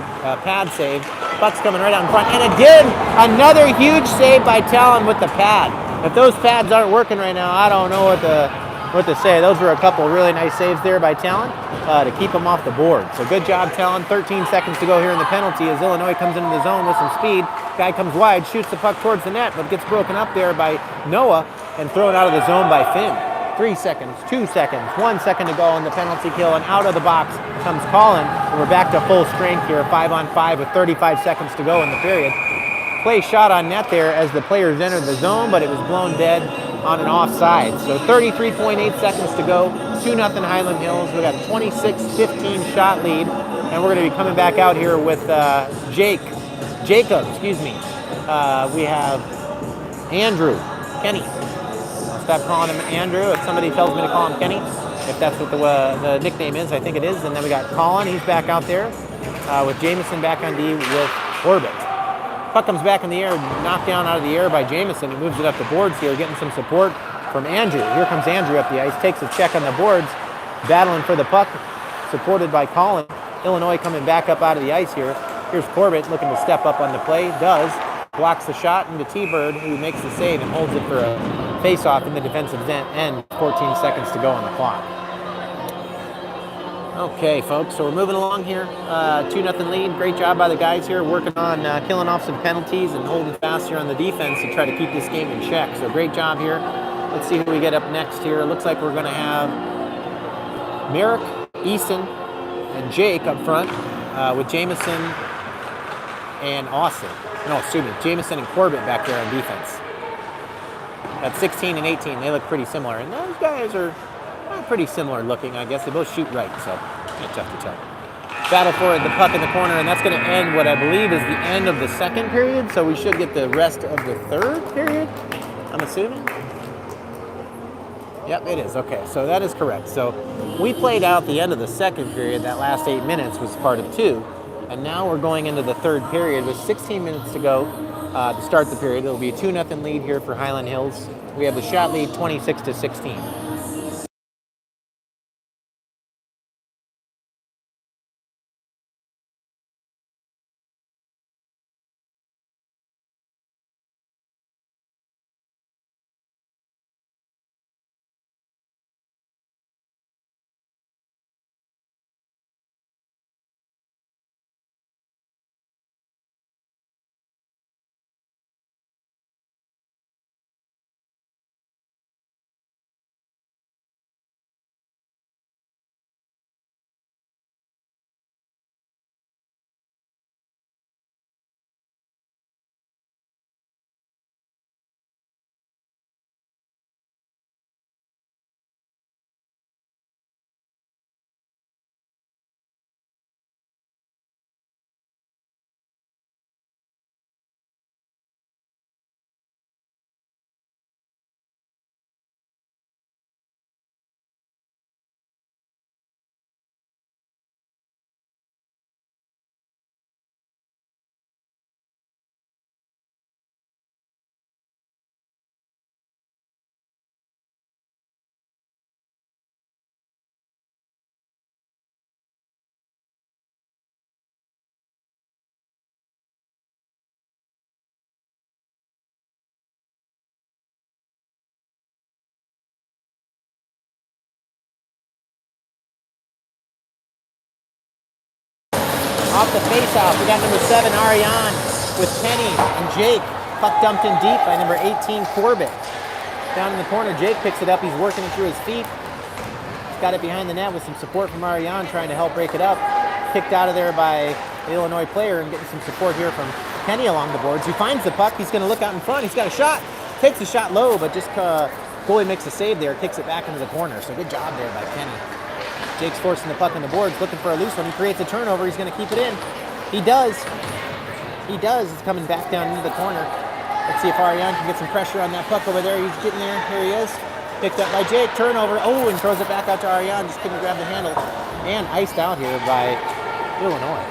pad save. Puck's coming right out in front. And again, another huge save by Talon with the pad. If those pads aren't working right now, I don't know what to say. Those were a couple really nice saves there by Talon to keep them off the board. So good job, Talon. 13 seconds to go here in the penalty as Illinois comes into the zone with some speed. Guy comes wide, shoots the puck towards the net, but gets broken up there by Noah and thrown out of the zone by Finn. 3 seconds, 2 seconds, 1 second to go on the penalty kill, and out of the box comes Colin, and we're back to full strength here, 5-on-5 with 35 seconds to go in the period. Play shot on net there as the players entered the zone, but it was blown dead on an offside. So 33.8 seconds to go, 2-0 Highland Hills. We got a 26-15 shot lead, and we're going to be coming back out here with Jacob. We have Andrew, Kenny. Stop calling him Andrew if somebody tells me to call him Kenny, if that's what the nickname is. I think it is. And then we got Colin. He's back out there with Jameson back on D with Orbit. Puck comes back in the air, knocked down out of the air by Jameson. He moves it up the boards here, getting some support from Andrew. Here comes Andrew up the ice, takes a check on the boards, battling for the puck, supported by Colin. Illinois coming back up out of the ice here. Here's Corbett looking to step up on the play. Does. Blocks the shot into T-Bird, who makes the save and holds it for a face-off in the defensive end. 14 seconds to go on the clock. Okay, folks, so we're moving along here. 2-0 lead. Great job by the guys here working on killing off some penalties and holding fast here on the defense to try to keep this game in check. So great job here. Let's see who we get up next here. It looks like we're going to have Merrick, Easton, and Jake up front with Jameson and Austin. No, excuse me, Jameson and Corbett back there on defense. At 16 and 18, they look pretty similar. And those guys are pretty similar looking, I guess. They both shoot right, so it's tough to tell. Battle for the puck in the corner, and that's going to end what I believe is the end of the second period, so we should get the rest of the third period, I'm assuming. Yep, it is. Okay, so that is correct. So we played out the end of the second period. That last 8 minutes was part of 2. And now we're going into the third period with 16 minutes to go to start the period. It'll be a 2-0 lead here for Highland Hills. We have the shot lead 26-16. Off the face-off, we got number 7, Ariane, with Kenny and Jake. Puck dumped in deep by number 18, Corbett. Down in the corner, Jake picks it up. He's working it through his feet. He's got it behind the net with some support from Ariane trying to help break it up. Kicked out of there by the Illinois player and getting some support here from Kenny along the boards. He finds the puck. He's going to look out in front. He's got a shot. Takes the shot low, but just goalie makes a save there. Kicks it back into the corner. So good job there by Kenny. Jake's forcing the puck on the boards, looking for a loose one. He creates a turnover. He's going to keep it in. He does. He does. It's coming back down into the corner. Let's see if Ariane can get some pressure on that puck over there. He's getting there. Here he is. Picked up by Jake. Turnover. Oh, and throws it back out to Ariane. Just couldn't grab the handle. And iced out here by Illinois.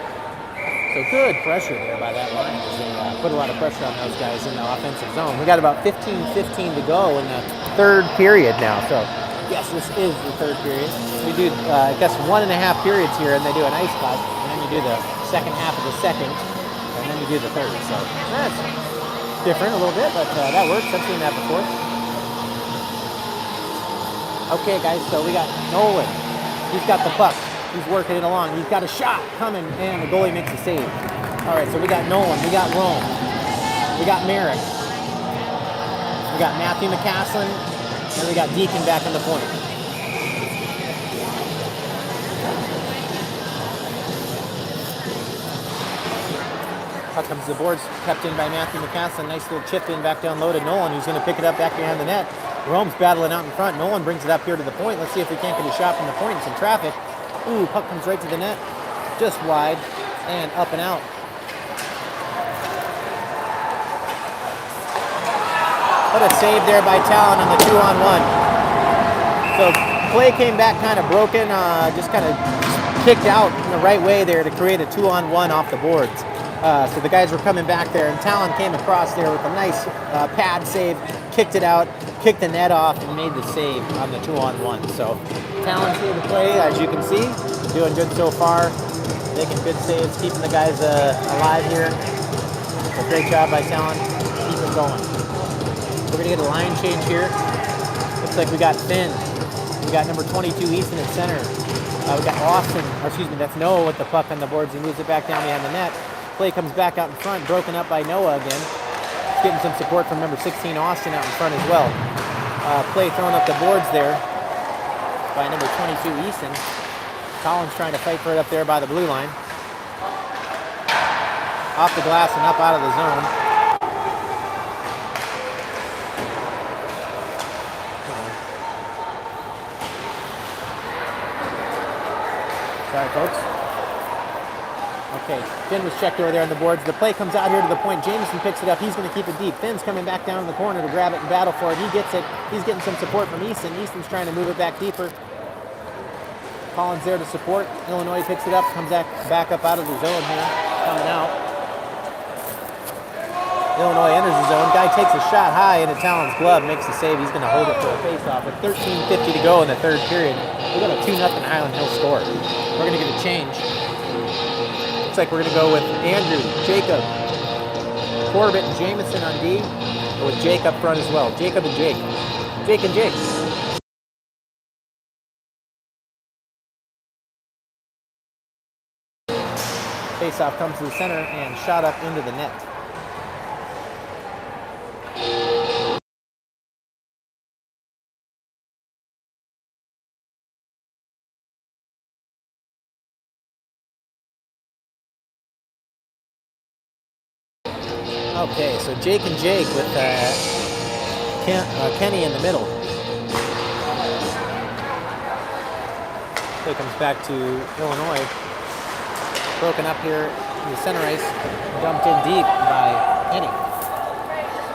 So good pressure there by that line. They put a lot of pressure on those guys in the offensive zone. We got about 15-15 to go in the third period now. So yes, this is the third period. We do, I guess, 1.5 periods here, and they do an ice cut, and then you do the second half of the second, and then you do the third. So that's different a little bit, but that works. I've seen that before. Okay, guys, so we got Nolan. He's got the puck. He's working it along. He's got a shot coming, and the goalie makes a save. All right, so we got Nolan. We got Rome. We got Merrick. We got Matthew McCaslin, and we got Deacon back on the point. Puck comes to the boards, kept in by Matthew McCaslin. Nice little chip in back down low to Nolan, who's going to pick it up back behind the net. Rome's battling out in front. Nolan brings it up here to the point. Let's see if we can't get a shot from the point in some traffic. Ooh, puck comes right to the net. Just wide and up and out. What a save there by Talon on the 2-on-1. So play came back kind of broken, just kind of kicked out in the right way there to create a 2-on-1 off the boards. So the guys were coming back there, and Talon came across there with a nice pad save, kicked it out, kicked the net off, and made the save on the 2-on-1. So Talon's here to play, as you can see, doing good so far, making good saves, keeping the guys alive here. So great job by Talon. Keep it going. We're gonna get a line change here. Looks like we got Finn. We got number 22 Easton at center. We got Austin, or excuse me, that's Noah with the puck on the boards. He moves it back down behind the net. Play comes back out in front, broken up by Noah again. Getting some support from number 16 Austin out in front as well. Play throwing up the boards there by number 22 Easton. Collins trying to fight for it up there by the blue line. Off the glass and up out of the zone. Sorry, folks. Okay, Finn was checked over there on the boards. The play comes out here to the point. Jameson picks it up. He's going to keep it deep. Finn's coming back down in the corner to grab it and battle for it. He gets it. He's getting some support from Easton. Easton's trying to move it back deeper. Collins there to support. Illinois picks it up, comes back up out of the zone here, coming out. Illinois enters the zone. Guy takes a shot high into Talon's glove, makes the save. He's going to hold it for a face-off. With 13:50 to go in the third period, we got a 2-0 Highland Hill score. We're going to get a change. Looks like we're going to go with Andrew, Jacob, Corbett, and Jamison on D, with Jake up front as well. Jacob and Jake. Jake and Jake. Face-off comes to the center and shot up into the net. Okay, so Jake and Jake with Kenny in the middle. Play comes back to Illinois. Broken up here in the center ice, dumped in deep by Kenny.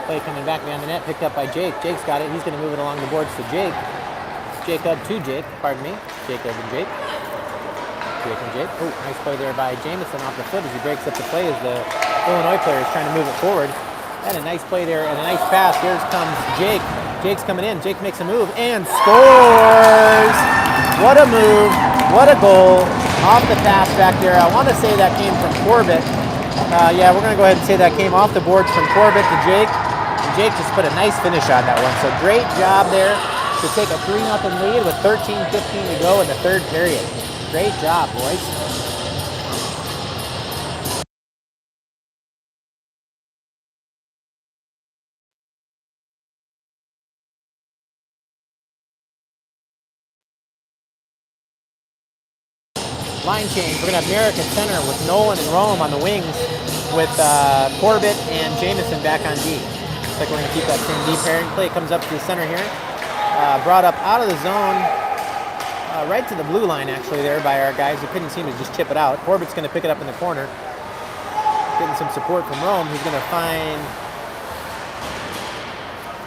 Play coming back behind the net, picked up by Jake. Jake's got it. He's going to move it along the boards to Jake. Jacob to Jake, pardon me. Jacob and Jake. Jake and Jake. Oh, nice play there by Jamison off the foot as he breaks up the play as the Illinois player is trying to move it forward. And a nice play there and a nice pass. Here comes Jake. Jake's coming in. Jake makes a move and scores! What a move. What a goal. Off the pass back there. I want to say that came from Corbett. Yeah, we're going to go ahead and say that came off the boards from Corbett to Jake. And Jake just put a nice finish on that one. So great job there to take a 3-0 lead with 13:15 to go in the third period. Great job, boys. line change. We're going to have Merrick at center with Nolan and Rome on the wings with Corbett and Jamison back on D. Looks like we're going to keep that same D pairing. Play comes up to the center here. Brought up out of the zone, right to the blue line actually there by our guys who couldn't seem to just chip it out. Corbett's going to pick it up in the corner. Getting some support from Rome. He's going to find,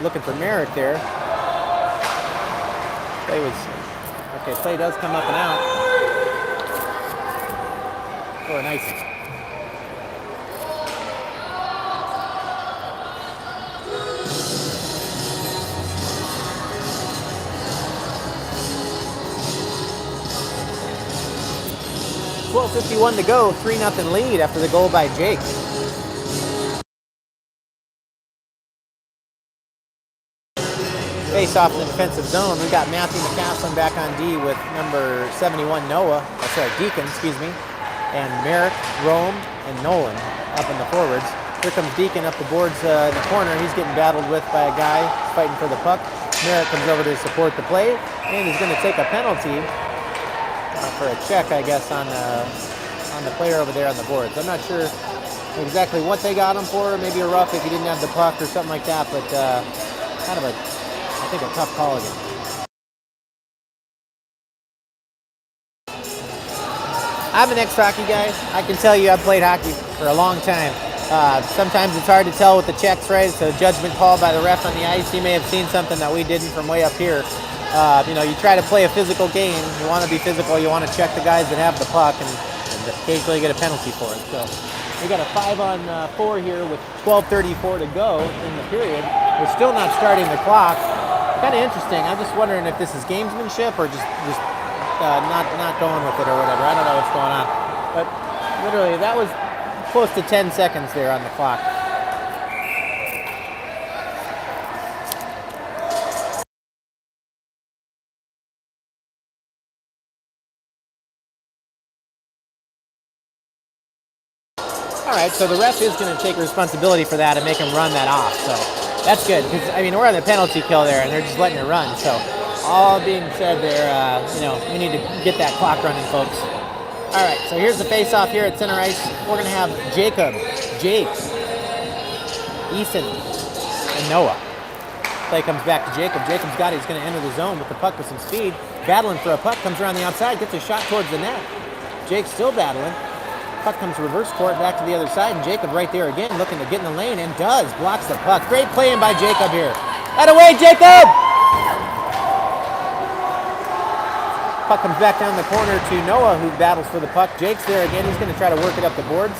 looking for Merrick there. Play does come up and out. Oh, nice. .12:51 to go, 3-0 lead after the goal by Jake. Face off in the defensive zone. We got Matthew McCaslin back on D with number 71 Deacon, and Merrick, Rome, and Nolan up in the forwards. Here comes Deacon up the boards in the corner. He's getting battled with by a guy fighting for the puck. Merrick comes over to support the play, and he's going to take a penalty for a check, I guess, on the player over there on the boards. I'm not sure exactly what they got him for. Maybe a rough if he didn't have the puck or something like that, but kind of I think a tough call again. I'm an ex-hockey guy. I can tell you I've played hockey for a long time. Sometimes it's hard to tell with the checks, right? It's a judgment call by the ref on the ice. He may have seen something that we didn't from way up here. You try to play a physical game. You want to be physical. You want to check the guys that have the puck, and occasionally you get a penalty for it. So we got a 5-on-4 here with 12:34 to go in the period. We're still not starting the clock. Kind of interesting. I'm just wondering if this is gamesmanship or just not going with it or whatever. I don't know what's going on. But literally, that was close to 10 seconds there on the clock. All right, so the ref is going to take responsibility for that and make him run that off. So that's good because we're on the penalty kill there, and they're just letting it run. So all being said, there, we need to get that clock running, folks. All right, so here's the face-off here at center ice. We're going to have Jake, Eason, and Noah. Play comes back to Jacob. Jacob's got it. He's going to enter the zone with the puck with some speed. Battling for a puck, comes around the outside, gets a shot towards the net. Jake's still battling. Puck comes reverse court back to the other side, and Jacob right there again, looking to get in the lane, and does. Blocks the puck. Great playing by Jacob here. That away, Jacob! Puck comes back down the corner to Noah, who battles for the puck. Jake's there again. He's going to try to work it up the boards.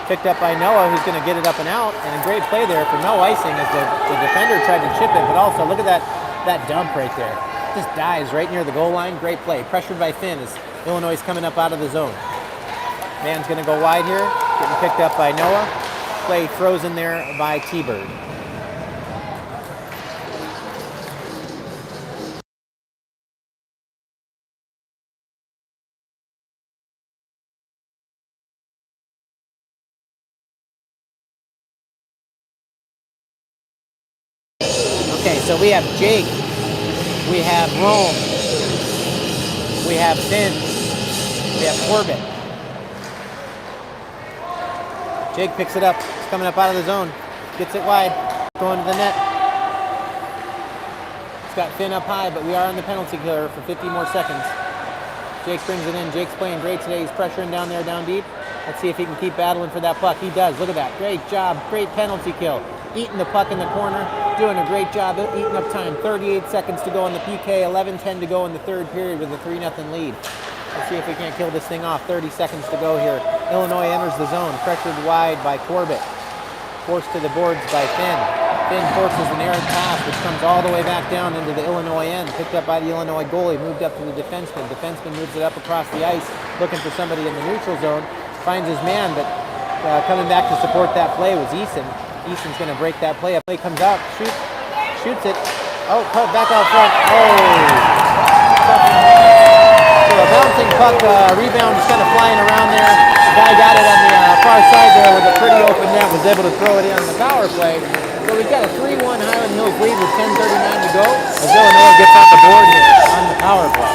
Picked up by Noah, who's going to get it up and out, and a great play there for no icing as the defender tried to chip it, but also look at that dump right there. Just dives right near the goal line. Great play. Pressured by Finn as Illinois is coming up out of the zone. Man's going to go wide here, getting picked up by Noah. Play frozen there by T-Bird. Okay, so we have Jake, we have Rome, we have Finn, we have Corbett. Jake picks it up. He's coming up out of the zone. Gets it wide. Going to the net. He's got Finn up high, but we are on the penalty killer for 50 more seconds. Jake brings it in. Jake's playing great today. He's pressuring down there, down deep. Let's see if he can keep battling for that puck. He does. Look at that. Great job. Great penalty kill. Eating the puck in the corner. Doing a great job eating up time. 38 seconds to go in the PK. 11:10 to go in the third period with a 3-0 lead. Let's see if we can't kill this thing off. 30 seconds to go here. Illinois enters the zone. Pressured wide by Corbett. Forced to the boards by Finn. Finn forces an errant pass, which comes all the way back down into the Illinois end. Picked up by the Illinois goalie. Moved up to the defenseman. Defenseman moves it up across the ice. Looking for somebody in the neutral zone. Finds his man, but coming back to support that play was Eason. Eason's going to break that play. A play comes out. Shoots it. Oh, back out front. Oh! So a bouncing puck, rebound just kind of flying around there. The guy got it on the far side there with a pretty open net, was able to throw it in on the power play. So we've got a 3-1 Hyland Hills lead with 10:39 to go as Illinois gets on the board here on the power play.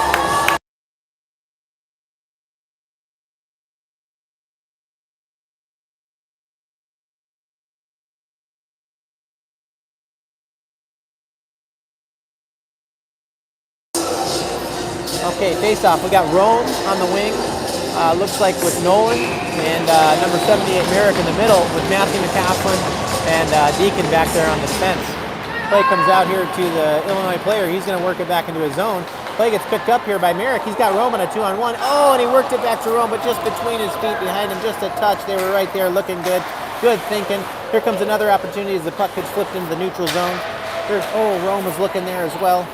Okay, face off. We got Rome on the wing. Looks like with Nolan and number 78 Merrick in the middle with Matthew McCafflin and Deacon back there on the fence. Play comes out here to the Illinois player. He's going to work it back into his zone. Play gets picked up here by Merrick. He's got Rome on a 2-on-1. Oh, and he worked it back to Rome, but just between his feet behind him, just a touch. They were right there looking good. Good thinking. Here comes another opportunity as the puck gets flipped into the neutral zone. Rome was looking there as well.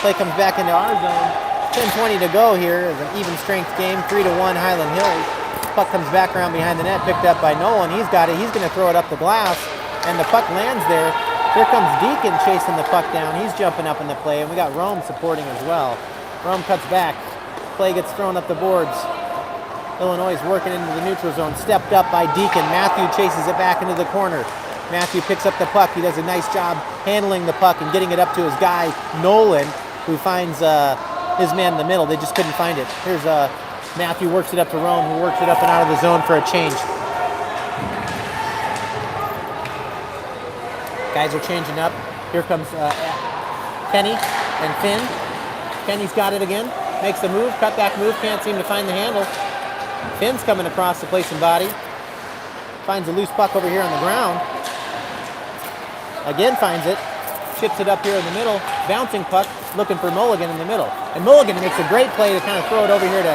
Play comes back into our zone. 10:20 to go here. It's an even strength game. 3-1 Hyland Hills. Puck comes back around behind the net, picked up by Nolan. He's got it. He's going to throw it up the glass, and the puck lands there. Here comes Deacon chasing the puck down. He's jumping up in the play, and we got Rome supporting as well. Rome cuts back. Play gets thrown up the boards. Illinois is working into the neutral zone. Stepped up by Deacon. Matthew chases it back into the corner. Matthew picks up the puck. He does a nice job handling the puck and getting it up to his guy, Nolan, who finds his man in the middle. They just couldn't find it. Here's Matthew works it up to Rome, who works it up and out of the zone for a change. Guys are changing up. Here comes Kenny and Finn. Kenny's got it again. Makes the move, cut back move, can't seem to find the handle. Finn's coming across to play some body. Finds a loose puck over here on the ground. Again finds it. Chips it up here in the middle. Bouncing puck, looking for Mulligan in the middle. And Mulligan makes a great play to kind of throw it over here to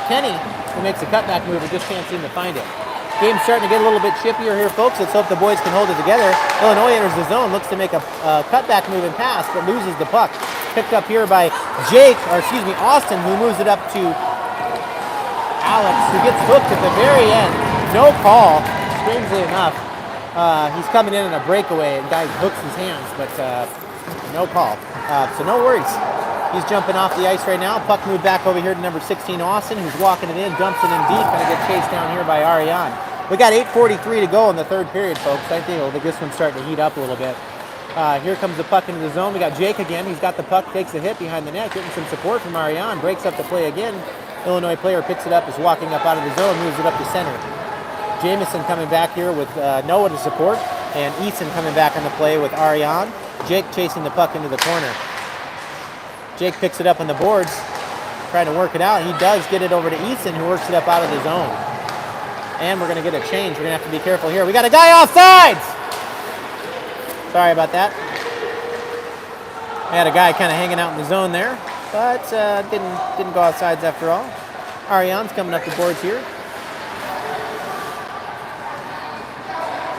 Kenny, who makes a cutback move, but just can't seem to find it. Game's starting to get a little bit chippier here, folks. Let's hope the boys can hold it together. Illinois enters the zone, looks to make a cutback move and pass, but loses the puck. Picked up here by Austin, who moves it up to Alex, who gets hooked at the very end. No call, strangely enough. He's coming in a breakaway, and guy hooks his hands, but no call. So no worries. He's jumping off the ice right now. Puck moved back over here to number 16, Austin, who's walking it in, dumps it in deep, going to get chased down here by Ariane. We got 8:43 to go in the third period, folks. I think this one's starting to heat up a little bit. Here comes the puck into the zone. We got Jake again. He's got the puck, takes the hit behind the net, getting some support from Ariane, breaks up the play again. Illinois player picks it up, is walking up out of the zone, moves it up to center. Jamison coming back here with Noah to support, and Eason coming back on the play with Ariane. Jake chasing the puck into the corner. Jake picks it up on the boards, trying to work it out. He does get it over to Eason, who works it up out of the zone. And we're going to get a change. We're going to have to be careful here. We got a guy off sides! Sorry about that. We had a guy kind of hanging out in the zone there, but didn't go off sides after all. Ariane's coming up the boards here.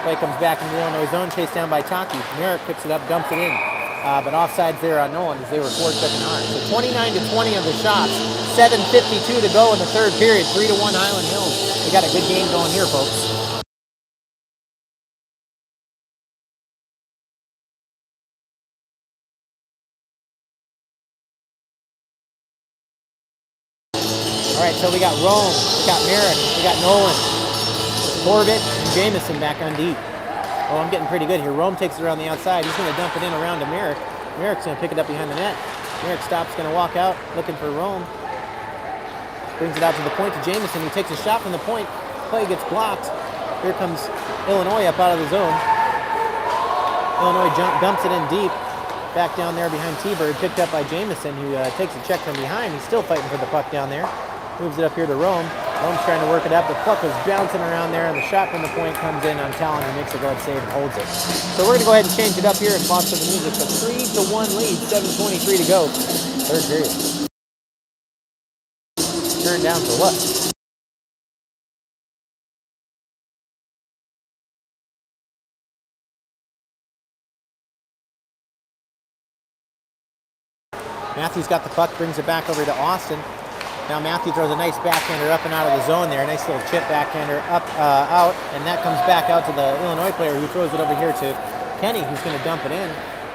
Play comes back in the Illinois zone, chased down by Taki. Merrick picks it up, dumps it in. But offsides there on Nolan as they were forced second arm. So 29-20 of the shots. 7:52 to go in the third period. 3-1 Hyland Hills. We got a good game going here, folks. All right, so we got Rome, we got Merrick, we got Nolan, Corbett, and Jamison back on deep. Oh, I'm getting pretty good here. Rome takes it around the outside. He's going to dump it in around to Merrick. Merrick's going to pick it up behind the net. Merrick stops, going to walk out, looking for Rome. Brings it out to the point to Jamison. He takes a shot from the point. Play gets blocked. Here comes Illinois up out of the zone. Illinois dumps it in deep. Back down there behind T-Bird. Picked up by Jamison, who takes a check from behind. He's still fighting for the puck down there. Moves it up here to Rome. Rome's trying to work it up. The puck was bouncing around there, and the shot from the point comes in on Talon, who makes a glove save and holds it. So we're going to go ahead and change it up here and watch some music. So 3-1 lead, 7:23 to go. Third period. Turn down for what? Matthew's got the puck, brings it back over to Austin. Now Matthew throws a nice backhander up and out of the zone there. A nice little chip backhander up, out, and that comes back out to the Illinois player, who throws it over here to Kenny, who's going to dump it in.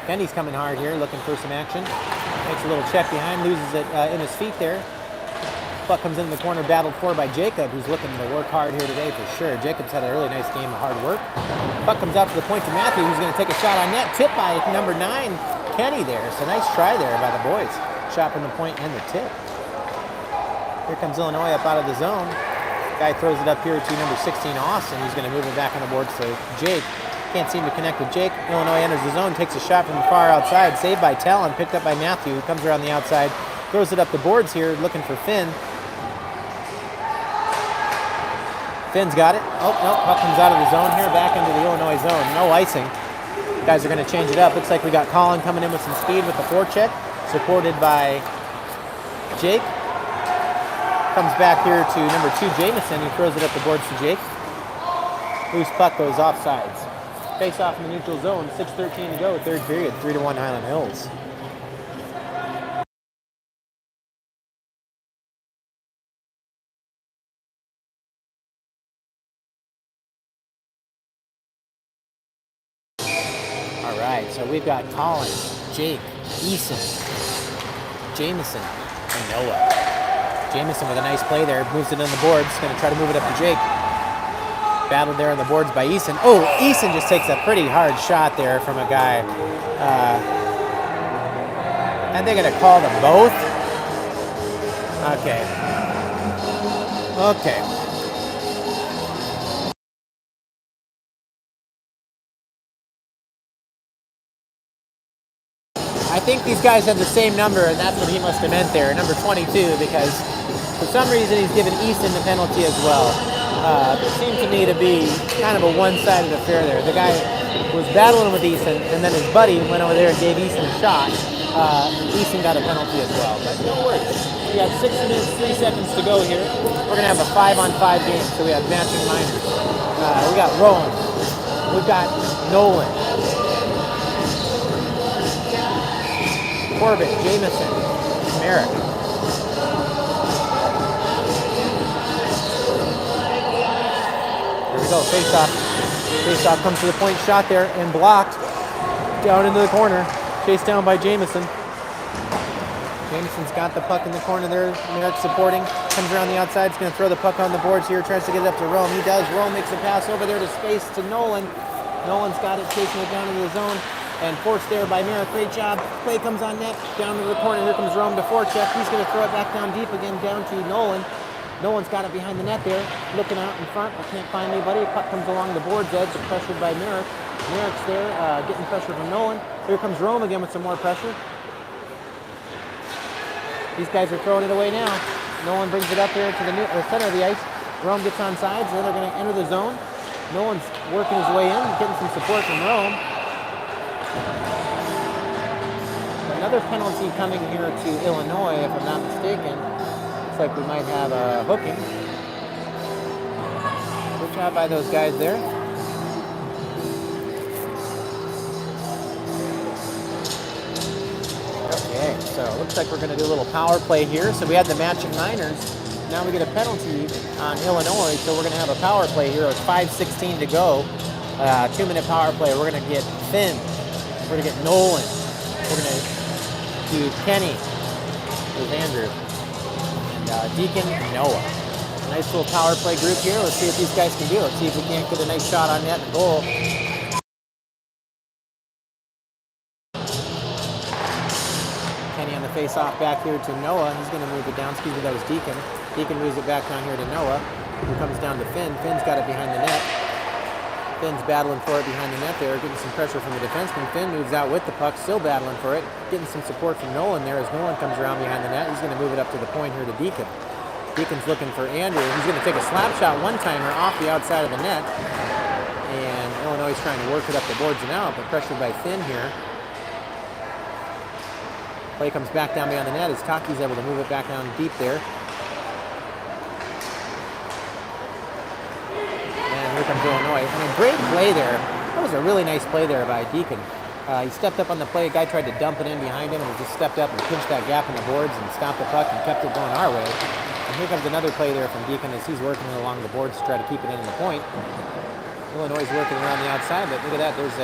Kenny's coming hard here, looking for some action. Makes a little check behind, loses it in his feet there. Puck comes into the corner, battled for by Jacob, who's looking to work hard here today for sure. Jacob's had a really nice game of hard work. Puck comes out to the point to Matthew, who's going to take a shot on net. Tip by number 9, Kenny there. So nice try there by the boys. Shot from the point and the tip. Here comes Illinois up out of the zone. Guy throws it up here to number 16, Austin, who's going to move it back on the board to Jake. Can't seem to connect with Jake. Illinois enters the zone, takes a shot from far outside. Saved by Talon, picked up by Matthew, who comes around the outside. Throws it up the boards here, looking for Finn. Finn's got it. Oh, no, puck comes out of the zone here, back into the Illinois zone. No icing. Guys are going to change it up. Looks like we got Colin coming in with some speed with the forecheck, supported by Jake. Comes back here to number 2, Jamison, who throws it up the boards to Jake. Loose puck goes offsides. Face off in the neutral zone, 6:13 to go, third period, 3-1 Highland Hills. All right, so we've got Colin, Jake, Eason, Jamison, and Noah. Jamison with a nice play there, moves it on the boards, going to try to move it up to Jake. Battled there on the boards by Eason. Oh, Eason just takes a pretty hard shot there from a guy. And they're going to call them both? Okay. Okay. I think these guys have the same number, and that's what he must have meant there, number 22, because for some reason he's given Easton the penalty as well. It seemed to me to be kind of a one-sided affair there. The guy was battling with Easton, and then his buddy went over there and gave Easton a shot. Easton got a penalty as well, but no worries. We got 6 minutes, 3 seconds to go here. We're going to have a 5-on-5 game, so we have matching minors. We got Rowan. We've got Nolan. Corbett, Jamison, Merrick. Here we go, face off. Face off comes to the point, shot there and blocked. Down into the corner, chased down by Jamison. Jamison's got the puck in the corner there. Merrick supporting, comes around the outside, he's going to throw the puck on the boards here, tries to get it up to Rome. He does. Rome makes a pass over there to space to Nolan. Nolan's got it, chasing it down into the zone. And forced there by Merrick. Great job. Play comes on net. Down to the corner. Here comes Rome to forecheck. He's going to throw it back down deep again, down to Nolan. Nolan's got it behind the net there. Looking out in front. I can't find anybody. Puck comes along the board's edge. Pressured by Merrick. Merrick's there, getting pressure from Nolan. Here comes Rome again with some more pressure. These guys are throwing it away now. Nolan brings it up there to the center of the ice. Rome gets on sides. Then they're going to enter the zone. Nolan's working his way in, getting some support from Rome. Another penalty coming here to Illinois, if I'm not mistaken. Looks like we might have a hooking. Good job by those guys there. Okay, so it looks like we're going to do a little power play here. So we had the matching minors. Now we get a penalty on Illinois, so we're going to have a power play here. It's 5:16 to go. 2-minute power play. We're going to get Finn. We're going to get Nolan. We're going to do Kenny. There's Andrew. And Deacon and Noah. Nice little power play group here. Let's see if these guys can do it. See if we can't get a nice shot on net and goal. Kenny on the face-off back here to Noah. He's going to move it down. Excuse me, that was Deacon. Deacon moves it back down here to Noah, who comes down to Finn. Finn's got it behind the net. Finn's battling for it behind the net there, getting some pressure from the defenseman. Finn moves out with the puck, still battling for it, getting some support from Nolan there as Nolan comes around behind the net. He's going to move it up to the point here to Deacon. Deacon's looking for Andrew. He's going to take a slap shot one-timer off the outside of the net. And Illinois is trying to work it up the boards and out, but pressured by Finn here. Play comes back down behind the net as Taki's able to move it back down deep there. Here comes Illinois. I mean, great play there. That was a really nice play there by Deacon. He stepped up on the play. A guy tried to dump it in behind him, and he just stepped up and pinched that gap in the boards and stopped the puck and kept it going our way. And here comes another play there from Deacon as he's working along the boards to try to keep it in the point. Illinois is working around the outside, but look at that. There's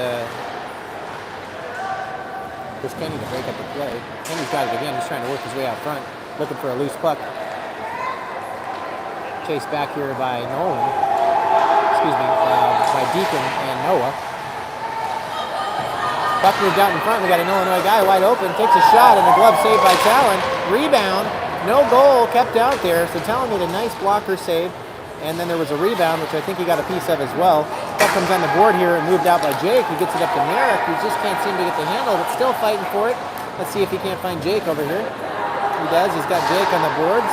Kenny to break up the play. Kenny's got it again. He's trying to work his way out front, looking for a loose puck. Chased back here by Nolan. By Deacon and Noah. Puck moved out in front. We got an Illinois guy wide open. Takes a shot and a glove saved by Talon. Rebound. No goal. Kept out there. So Talon made a nice blocker save. And then there was a rebound, which I think he got a piece of as well. Puck comes on the board here and moved out by Jake. He gets it up to Merrick, who just can't seem to get the handle, but still fighting for it. Let's see if he can't find Jake over here. He does. He's got Jake on the boards.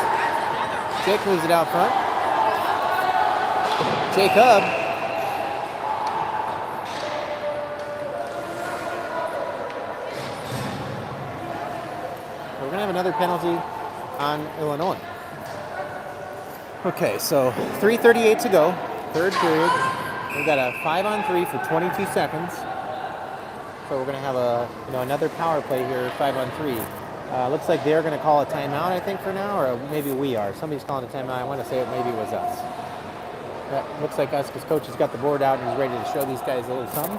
Jake moves it out front. Jacob. We're going to have another penalty on Illinois. Okay, so 3:38 to go, third period. We've got a 5-on-3 for 22 seconds. So we're going to have another power play here, 5-on-3. Looks like they're going to call a timeout, I think, for now, or maybe we are. Somebody's calling a timeout. I want to say it maybe was us. That looks like us because Coach has got the board out and he's ready to show these guys a little something.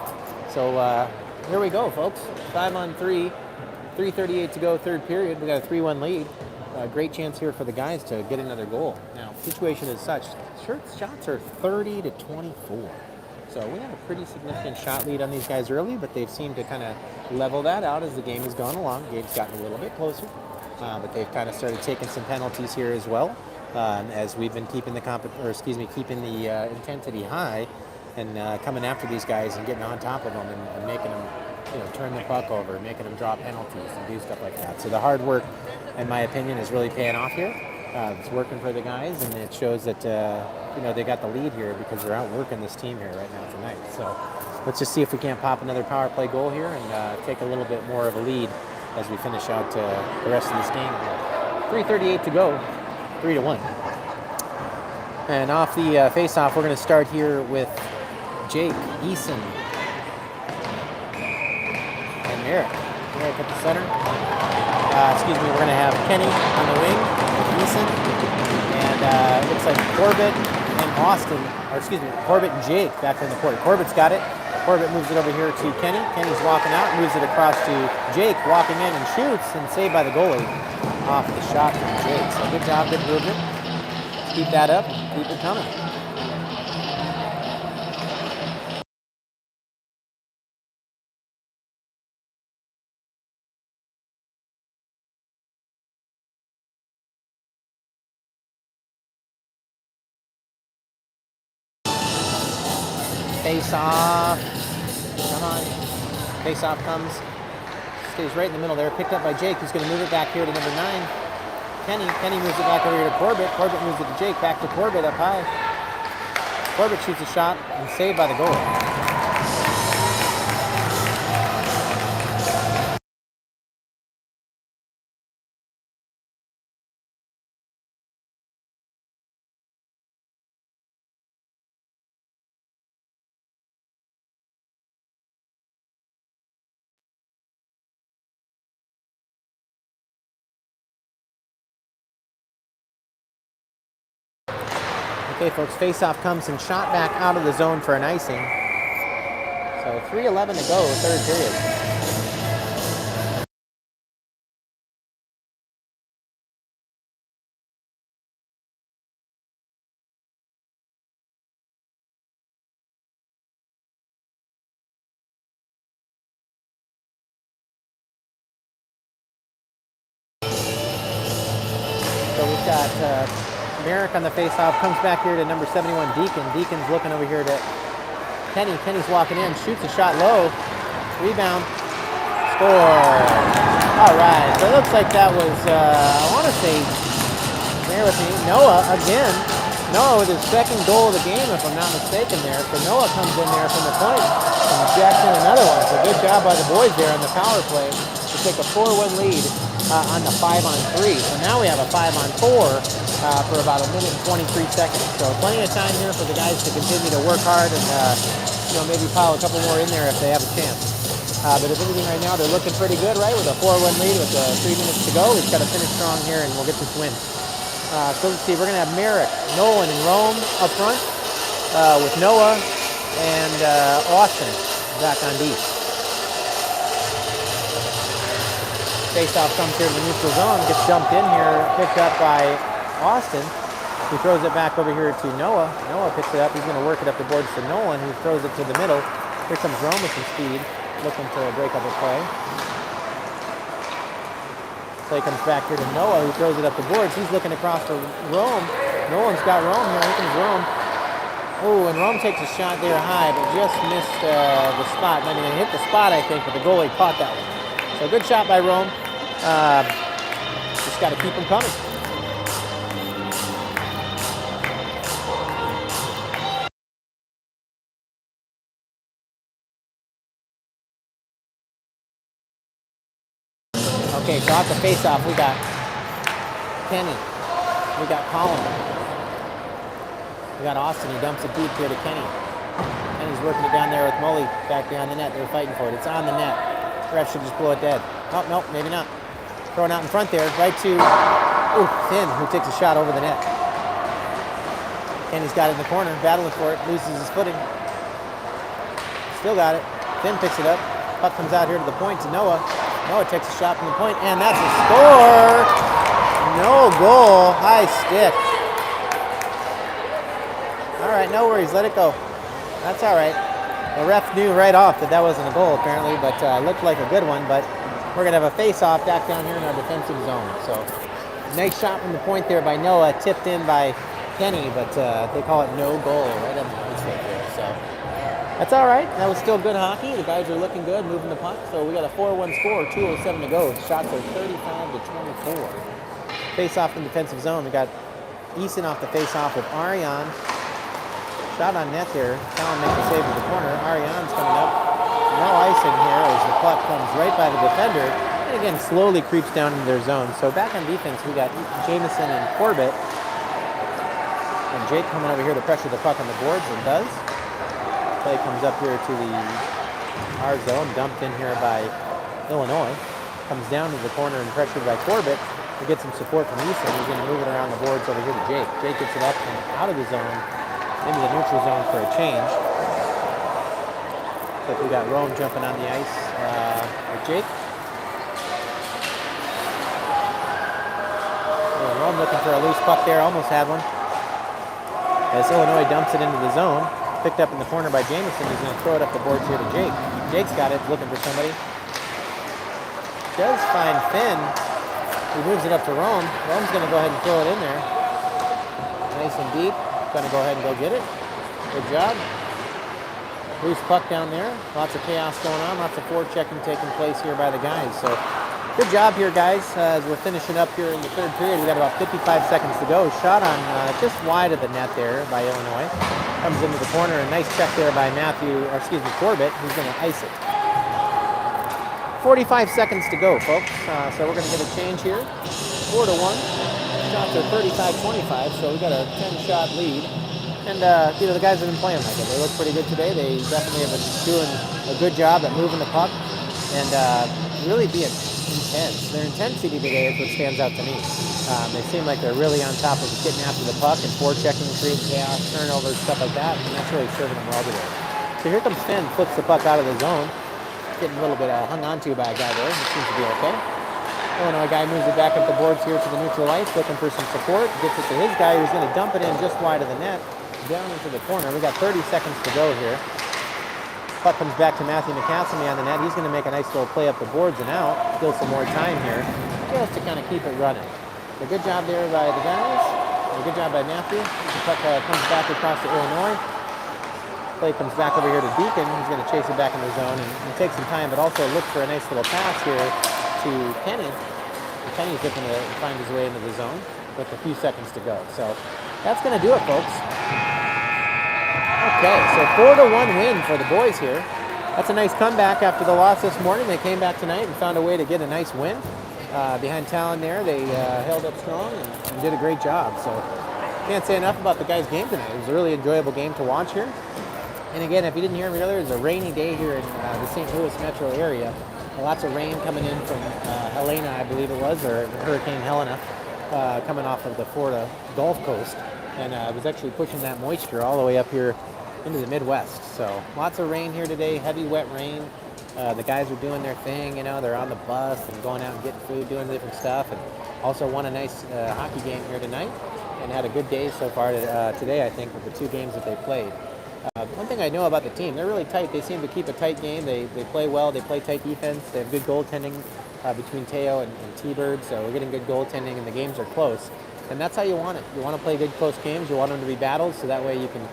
So here we go, folks. 5-on-3, 3:38 to go, third period. We got a 3-1 lead. Great chance here for the guys to get another goal. Now, situation is such, shots are 30 to 24. So we have a pretty significant shot lead on these guys early, but they've seemed to kind of level that out as the game has gone along. Game's gotten a little bit closer, but they've kind of started taking some penalties here as well, as we've been keeping the intensity high and coming after these guys and getting on top of them and making them, turn the puck over, making them draw penalties and do stuff like that. So the hard work, in my opinion, is really paying off here. It's working for the guys, and it shows that they got the lead here because they're out working this team here right now tonight. So let's just see if we can't pop another power play goal here and take a little bit more of a lead as we finish out the rest of this game here. 3:38 to go, 3-1. And off the face-off, we're going to start here with Jake Eason and Merrick. Merrick at the center. We're going to have Kenny on the wing, Eason, and it looks like Corbett and Corbett and Jake back in the court. Corbett's got it. Corbett moves it over here to Kenny. Kenny's walking out, moves it across to Jake, walking in and shoots, and saved by the goalie off the shot from Jake. So good job, good movement. Keep that up, keep it coming. Face off. Come on. Face off comes. Stays right in the middle there. Picked up by Jake, who's going to move it back here to number 9. Kenny. Kenny moves it back over here to Corbett. Corbett moves it to Jake. Back to Corbett up high. Corbett shoots a shot and saved by the goalie. Okay, folks, face-off comes and shot back out of the zone for an icing. So 3:11 to go, third period. So we've got Merrick on the face-off, comes back here to number 71, Deacon. Deacon's looking over here to Kenny. Kenny's walking in, shoots a shot low. Rebound. Score. All right. So it looks like that was, I want to say, bear with me, Noah again. Noah with his second goal of the game, if I'm not mistaken there. So Noah comes in there from the point and jacks in another one. So good job by the boys there on the power play to take a 4-1 lead on the 5-on-3. So now we have a 5-on-4. For about a minute and 23 seconds. So plenty of time here for the guys to continue to work hard and maybe pile a couple more in there if they have a chance. But if anything right now, they're looking pretty good, right? With a 4-1 lead with 3 minutes to go. We've got to finish strong here and we'll get this win. So let's see, we're going to have Merrick, Nolan, and Rome up front with Noah and Austin back on D. Face-off comes here to the neutral zone, gets dumped in here, picked up by Austin, who throws it back over here to Noah. Noah picks it up. He's going to work it up the boards to Nolan, who throws it to the middle. Here comes Rome with some speed, looking to break up a play. Play comes back here to Noah, who throws it up the boards. He's looking across to Rome. Nolan's got Rome here. Here comes Rome. Oh, and Rome takes a shot there high, but just missed the spot. I mean, it hit the spot, I think, but the goalie caught that one. So good shot by Rome. The just got to keep them coming. Okay, so off the face-off, we got Kenny. We got Colin. We got Austin. He dumps it deep here to Kenny. Kenny's working it down there with Mully back behind the net. They're fighting for it. It's on the net. Ref should just blow it dead. Oh, no, maybe not. Throwing out in front there, right to Finn, who takes a shot over the net. Kenny's got it in the corner, battling for it, loses his footing. Still got it. Finn picks it up. Puck comes out here to the point to Noah. Noah takes a shot from the point, and that's a score! No goal. High stick. All right, no worries. Let it go. That's all right. The ref knew right off that wasn't a goal, apparently, but looked like a good one. But we're going to have a face-off back down here in our defensive zone. So nice shot from the point there by Noah, tipped in by Kenny, but they call it no goal right on the ice right there. So that's all right. That was still good hockey. The guys are looking good, moving the puck. So we got a 4-1 score, 2:07 to go. Shots are 35-24. Face-off in defensive zone. We got Eason off the face-off with Ariane. Shot on net there. Talon makes a save in the corner. Ariane's coming up. No icing here as the puck comes right by the defender. And again, slowly creeps down into their zone. So back on defense, we got Jamison and Corbett. And Jake coming over here to pressure the puck on the boards, and does. Play comes up here to our zone, dumped in here by Illinois. Comes down to the corner and pressured by Corbett. We get some support from Easton. He's going to move it around the boards over here to Jake. Jake gets it up and out of the zone, into the neutral zone for a change. Looks like we got Rome jumping on the ice with Jake. Rome looking for a loose puck there, almost had one. As Illinois dumps it into the zone. Picked up in the corner by Jamison. He's going to throw it up the boards here to Jake. Jake's got it, looking for somebody. Does find Finn. He moves it up to Rome. Rome's going to go ahead and throw it in there. Nice and deep. Going to go ahead and go get it. Good job. Loose puck down there. Lots of chaos going on. Lots of forechecking taking place here by the guys. So good job here, guys. As we're finishing up here in the third period, we got about 55 seconds to go. Shot on just wide of the net there by Illinois. Comes into the corner. A nice check there by Corbett. Who's going to ice it. 45 seconds to go, folks. So we're going to get a change here. 4-1. Shots are 35-25, so we got a 10-shot lead. And, the guys have been playing like it. They look pretty good today. They definitely have been doing a good job at moving the puck and really being intense. Their intensity today is what stands out to me. They seem like they're really on top of getting after the puck and forechecking, creating chaos, turnovers, stuff like that, and that's really serving them well today. So here comes Finn, flips the puck out of the zone. Getting a little bit hung on to by a guy there. It seems to be okay. Illinois guy moves it back up the boards here to the neutral ice, looking for some support. Gets it to his guy, who's going to dump it in just wide of the net, down into the corner. We got 30 seconds to go here. Puck comes back to Matthew McCaslamy on the net. He's going to make a nice little play up the boards and out. Still some more time here, just to kind of keep it running. So good job there by the guys. Good job by Matthew. The puck comes back across to Illinois. Play comes back over here to Deacon. He's going to chase it back in the zone and take some time, but also look for a nice little pass here to Kenny. And Kenny's looking to find his way into the zone with a few seconds to go. So that's going to do it, folks. Okay, so 4-1 win for the boys here. That's a nice comeback after the loss this morning. They came back tonight and found a way to get a nice win. Behind Talon there, they held up strong and did a great job. So can't say enough about the guys' game tonight. It was a really enjoyable game to watch here. And again, if you didn't hear me earlier, it's a rainy day here in the St. Louis metro area. Lots of rain coming in from Helena, I believe it was, or Hurricane Helena, coming off of the Florida Gulf Coast. And it was actually pushing that moisture all the way up here into the Midwest. So lots of rain here today, heavy wet rain. The guys are doing their thing, they're on the bus and going out and getting food, doing different stuff. And also won a nice hockey game here tonight and had a good day so far today, I think, with the two games that they played. One thing I know about the team, they're really tight. They seem to keep a tight game. They play well. They play tight defense. They have good goaltending between Teo and T-Bird. So we're getting good goaltending, and the games are close. And that's how you want it. You want to play good, close games. You want them to be battles, so that way you can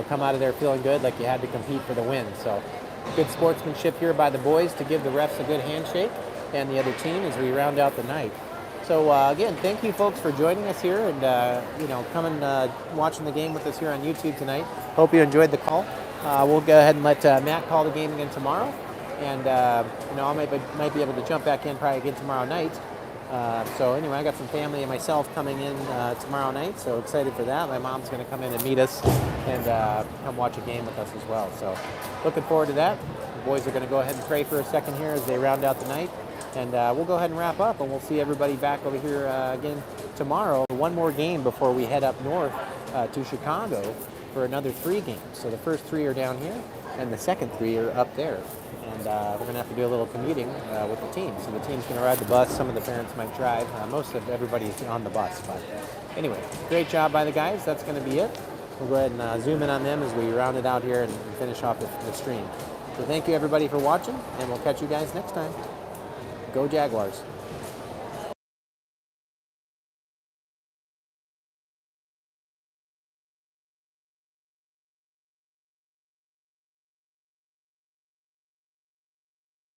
come out of there feeling good like you had to compete for the win. So good sportsmanship here by the boys to give the refs a good handshake and the other team as we round out the night. So again, thank you folks for joining us here and coming watching the game with us here on YouTube tonight. Hope you enjoyed the call. We'll go ahead and let Matt call the game again tomorrow, and I might be able to jump back in probably again tomorrow night. So anyway, I got some family and myself coming in tomorrow night, so excited for that. My mom's going to come in and meet us and come watch a game with us as well. So looking forward to that. The boys are going to go ahead and pray for a second here as they round out the night. And we'll go ahead and wrap up, and we'll see everybody back over here again tomorrow. One more game before we head up north to Chicago for another 3 games. So the first 3 are down here, and the second 3 are up there. And we're going to have to do a little commuting with the team. So the team's going to ride the bus. Some of the parents might drive. Most of everybody is on the bus. But anyway, great job by the guys. That's going to be it. We'll go ahead and zoom in on them as we round it out here and finish off the stream. So thank you, everybody, for watching, and we'll catch you guys next time. Go Jaguars.